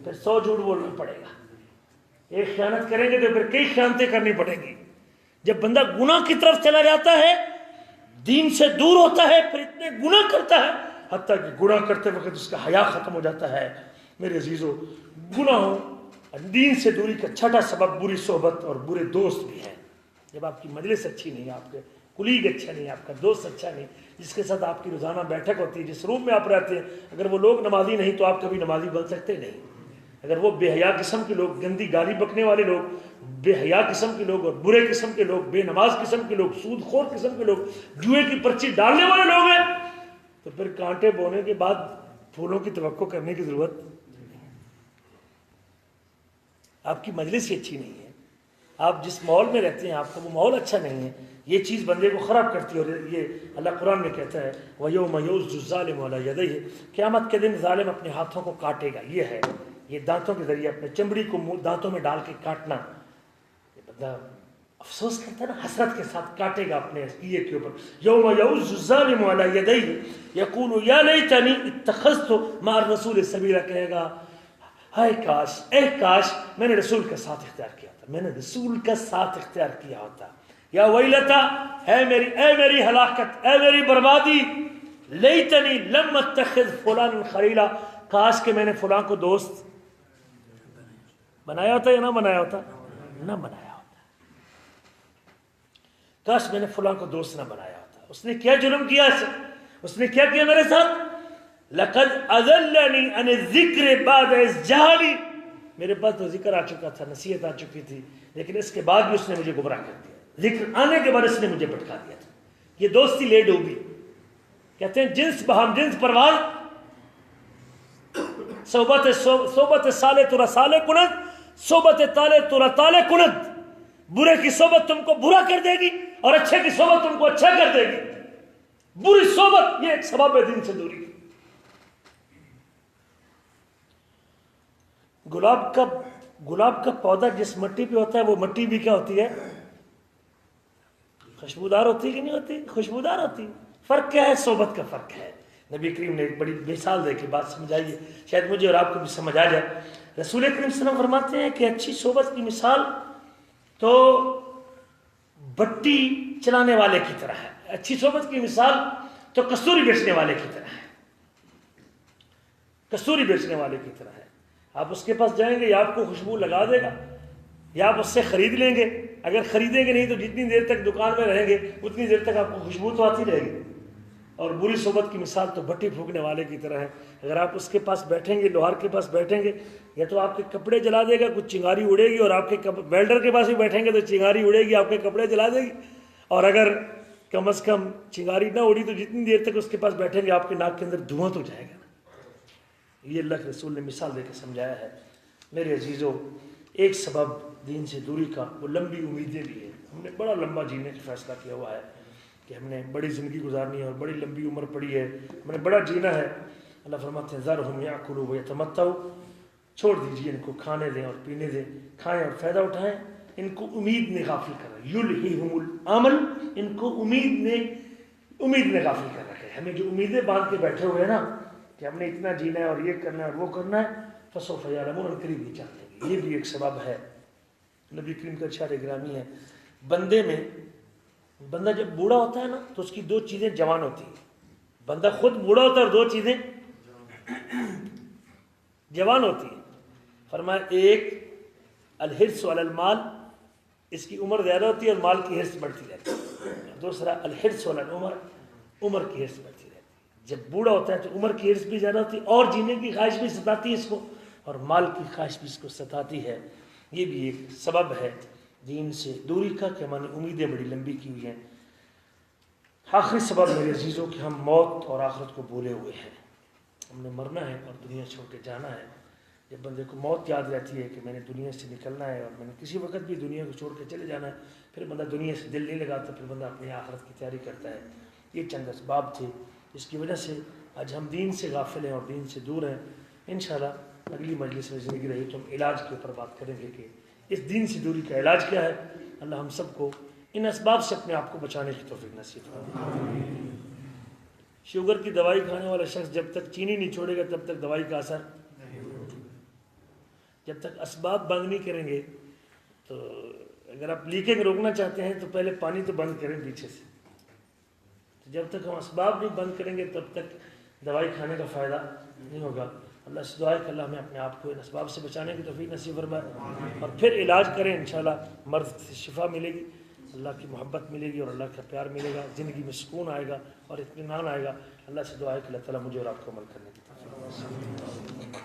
100 جھوٹ بولنا پڑے گا. ایک خیانت کریں گے تو پھر کئی خیانتیں کرنی پڑیں گی. جب بندہ گناہ کی طرف چلا جاتا ہے، دین سے دور ہوتا ہے، پھر اتنے گناہ کرتا ہے حتیٰ کہ گناہ کرتے وقت اس کا حیا ختم ہو جاتا ہے. میرے عزیزو، گناہوں دین سے دوری کا چھٹا سبب بری صحبت اور برے دوست بھی ہے. جب آپ کی مجلس اچھی نہیں، آپ کے کلیگ اچھا نہیں، آپ کا دوست اچھا نہیں، جس کے ساتھ آپ کی روزانہ بیٹھک ہوتی ہے، جس روم میں آپ رہتے ہیں، اگر وہ لوگ نمازی نہیں تو آپ کبھی نمازی بن سکتے نہیں. اگر وہ بے حیا قسم کے لوگ، گندی گالی بکنے والے لوگ، بے حیا قسم کے لوگ اور برے قسم کے لوگ، بے نماز قسم کے لوگ، سود خور قسم کے لوگ، جوئے کی پرچی ڈالنے والے لوگ ہیں، تو پھر کانٹے بونے کے بعد پھولوں کی توقع کرنے کی ضرورت. آپ کی مجلس ہی اچھی نہیں ہے، آپ جس ماحول میں رہتے ہیں آپ کا وہ ماحول اچھا نہیں ہے. یہ چیز بندے کو خراب کرتی ہے. اور یہ اللہ قرآن میں کہتا ہے وَيَوْمَ يُعْضُ الظَّالِمُ عَلَىٰ يَدَيْهِ، قیامت کے دن ظالم اپنے ہاتھوں کو کاٹے گا. یہ ہے، یہ دانتوں کے ذریعے اپنے چمڑی کو دانتوں میں ڈال کے کاٹنا. یہ بندہ افسوس کرتا ہے نا، حسرت کے ساتھ کاٹے گا اپنے کیے کے اوپر. یوم یعض الظالم علی یدیہ یقول یا لیتنی اتخذت مع الرسول سبیلا، کہے گا ہائے کاش، اے کاش میں نے رسول کا ساتھ اختیار کیا ہوتا، میں نے رسول کا ساتھ اختیار کیا ہوتا. یا ویلتا، اے میری ہلاکت، اے میری بربادی، لیتنی لم اتخذ فلان خلیلا، کاش کہ میں نے فلاں کو دوست بنایا ہوتا یا نہ بنایا ہوتا، نہ بنایا ہوتا. کاش میں نے فلاں کو دوست نہ بنایا ہوتا. اس نے کیا جرم کیا، اس نے کیا کیا میرے ساتھ؟ لقد اضلنی عن الذکر بعد اذ جاءنی، میرے پاس تو ذکر آ چکا تھا، نصیحت آ چکی تھی، لیکن اس کے بعد بھی اس نے مجھے گمراہ کر دیا. ذکر آنے کے بعد اس نے مجھے بھٹکا دیا تھا. یہ دوستی لے ڈوبی. کہتے ہیں جنس بہم جنس پرواز، صحبت سالے ترا سالے کنند، صحبت تالے ترا تالے کنند. برے کی صحبت تم کو برا کر دے گی اور اچھے کی صحبت تم کو اچھا کر دے گی. بری صحبت یہ ایک سبب ہے دین سے دوری کی. گلاب کا پودا جس مٹی پہ ہوتا ہے وہ مٹی بھی کیا ہوتی ہے؟ خوشبودار ہوتی ہے کہ نہیں ہوتی؟ خوشبودار ہوتی. فرق کیا ہے؟ صحبت کا فرق ہے. نبی کریم نے ایک بڑی مثال دے کے بات سمجھائیے، شاید مجھے اور آپ کو بھی سمجھ آ جائے. رسول کریم صلی اللہ علیہ وسلم فرماتے ہیں کہ اچھی صحبت کی مثال تو بٹی چلانے والے کی طرح ہے. اچھی صحبت کی مثال تو کستوری بیچنے والے کی طرح ہے. کستوری بیچنے والے کی طرح ہے. آپ اس کے پاس جائیں گے یا آپ کو خوشبو لگا دے گا یا آپ اس سے خرید لیں گے. اگر خریدیں گے نہیں تو جتنی دیر تک دکان میں رہیں گے اتنی دیر تک آپ کو خوشبو تو آتی رہے گی. اور بری صحبت کی مثال تو بھٹی پھونکنے والے کی طرح ہے. اگر آپ اس کے پاس بیٹھیں گے، لوہار کے پاس بیٹھیں گے، یا تو آپ کے کپڑے جلا دے گا، کچھ چنگاری اڑے گی، اور آپ کے ویلڈر کے پاس بھی بیٹھیں گے تو چنگاری اڑے گی، آپ کے کپڑے جلا دے گی. اور اگر کم از کم چنگاری نہ اڑی تو جتنی دیر تک اس کے پاس بیٹھیں گے آپ کے ناک کے اندر دھواں تو جائے گا. یہ اللہ کے رسول نے مثال دے کے سمجھایا ہے. میرے عزیزوں، ایک سبب دین سے دوری کا وہ لمبی امیدیں بھی ہیں. ہم نے بڑا لمبا جینے کا فیصلہ کیا ہوا ہے. کہ ہم نے بڑی زندگی گزارنی ہے اور بڑی لمبی عمر پڑی ہے، ہم نے بڑا جینا ہے، اللہ فرماتے ہیں ذرہم یاکلوا ویتمتعوا، چھوڑ دیجیے ان کو کھانے دیں اور پینے دیں، کھائیں اور فائدہ اٹھائیں، ان کو امید نے غافل کر رہا ہے، یلہیہم الامل، ان کو امید نے غافل کر رکھا ہے۔ ہمیں جو امیدیں باندھ کے بیٹھے ہوئے ہیں نا کہ ہم نے اتنا جینا ہے اور یہ کرنا ہے اور وہ کرنا ہے، فسوف یعلمون، ان قریب یہ جان لیں گے۔ یہ بھی ایک سبب ہے۔ نبی کریم کا ارشاد گرامی ہے، بندہ جب بوڑھا ہوتا ہے نا تو اس کی دو چیزیں جوان ہوتی ہیں۔ بندہ خود بوڑھا ہوتا ہے اور دو چیزیں جوان ہوتی ہیں۔ فرمایا ایک الحرص علی المال، اس کی عمر زیادہ ہوتی ہے اور مال کی حرص بڑھتی رہتی ہے۔ دوسرا الحرص علی العمر، عمر کی حرص بڑھتی رہتی ہے۔ جب بوڑھا ہوتا ہے تو عمر کی حرص بھی زیادہ ہوتی ہے اور جینے کی خواہش بھی ستاتی ہے اس کو، اور مال کی خواہش بھی اس کو ستاتی ہے۔ یہ بھی ایک سبب ہے دین سے دوری کا کہ ہماری امیدیں بڑی لمبی کی ہوئی ہیں۔ آخری سبب میرے عزیزوں کہ ہم موت اور آخرت کو بھولے ہوئے ہیں۔ ہم نے مرنا ہے اور دنیا چھوڑ کے جانا ہے۔ جب بندے کو موت یاد رہتی ہے کہ میں نے دنیا سے نکلنا ہے اور میں نے کسی وقت بھی دنیا کو چھوڑ کے چلے جانا ہے، پھر بندہ دنیا سے دل نہیں لگاتا، پھر بندہ اپنی آخرت کی تیاری کرتا ہے۔ یہ چند اسباب تھے جس کی وجہ سے آج ہم دین سے غافل ہیں اور دین سے دور ہیں۔ انشاءاللہ اگلی مجلس میں زندگی رہی تو ہم علاج کے اوپر بات کریں گے کہ اس دین سے دوری کا علاج کیا ہے۔ اللہ ہم سب کو ان اسباب سے اپنے آپ کو بچانے کی توفیق نصیب فرمائے۔ شوگر کی دوائی کھانے والا شخص جب تک چینی نہیں چھوڑے گا تب تک دوائی کا اثر، جب تک اسباب بند نہیں کریں گے تو اگر آپ لیکنگ روکنا چاہتے ہیں تو پہلے پانی تو بند کریں پیچھے سے۔ تو جب تک ہم اسباب نہیں بند کریں گے تب تک دوائی کھانے کا فائدہ نہیں ہوگا۔ اللہ سے دعا ہے کہ اللہ ہمیں اپنے آپ کو ان اسباب سے بچانے کی توفیق نصیب فرمائے اور پھر علاج کریں۔ انشاءاللہ مرض سے شفا ملے گی، اللہ کی محبت ملے گی اور اللہ کا پیار ملے گا، زندگی میں سکون آئے گا اور اطمینان آئے گا۔ اللہ سے دعا ہے کہ اللہ تعالیٰ مجھے اور آپ کو عمل کرنے کی توفیق نصیب فرمائے۔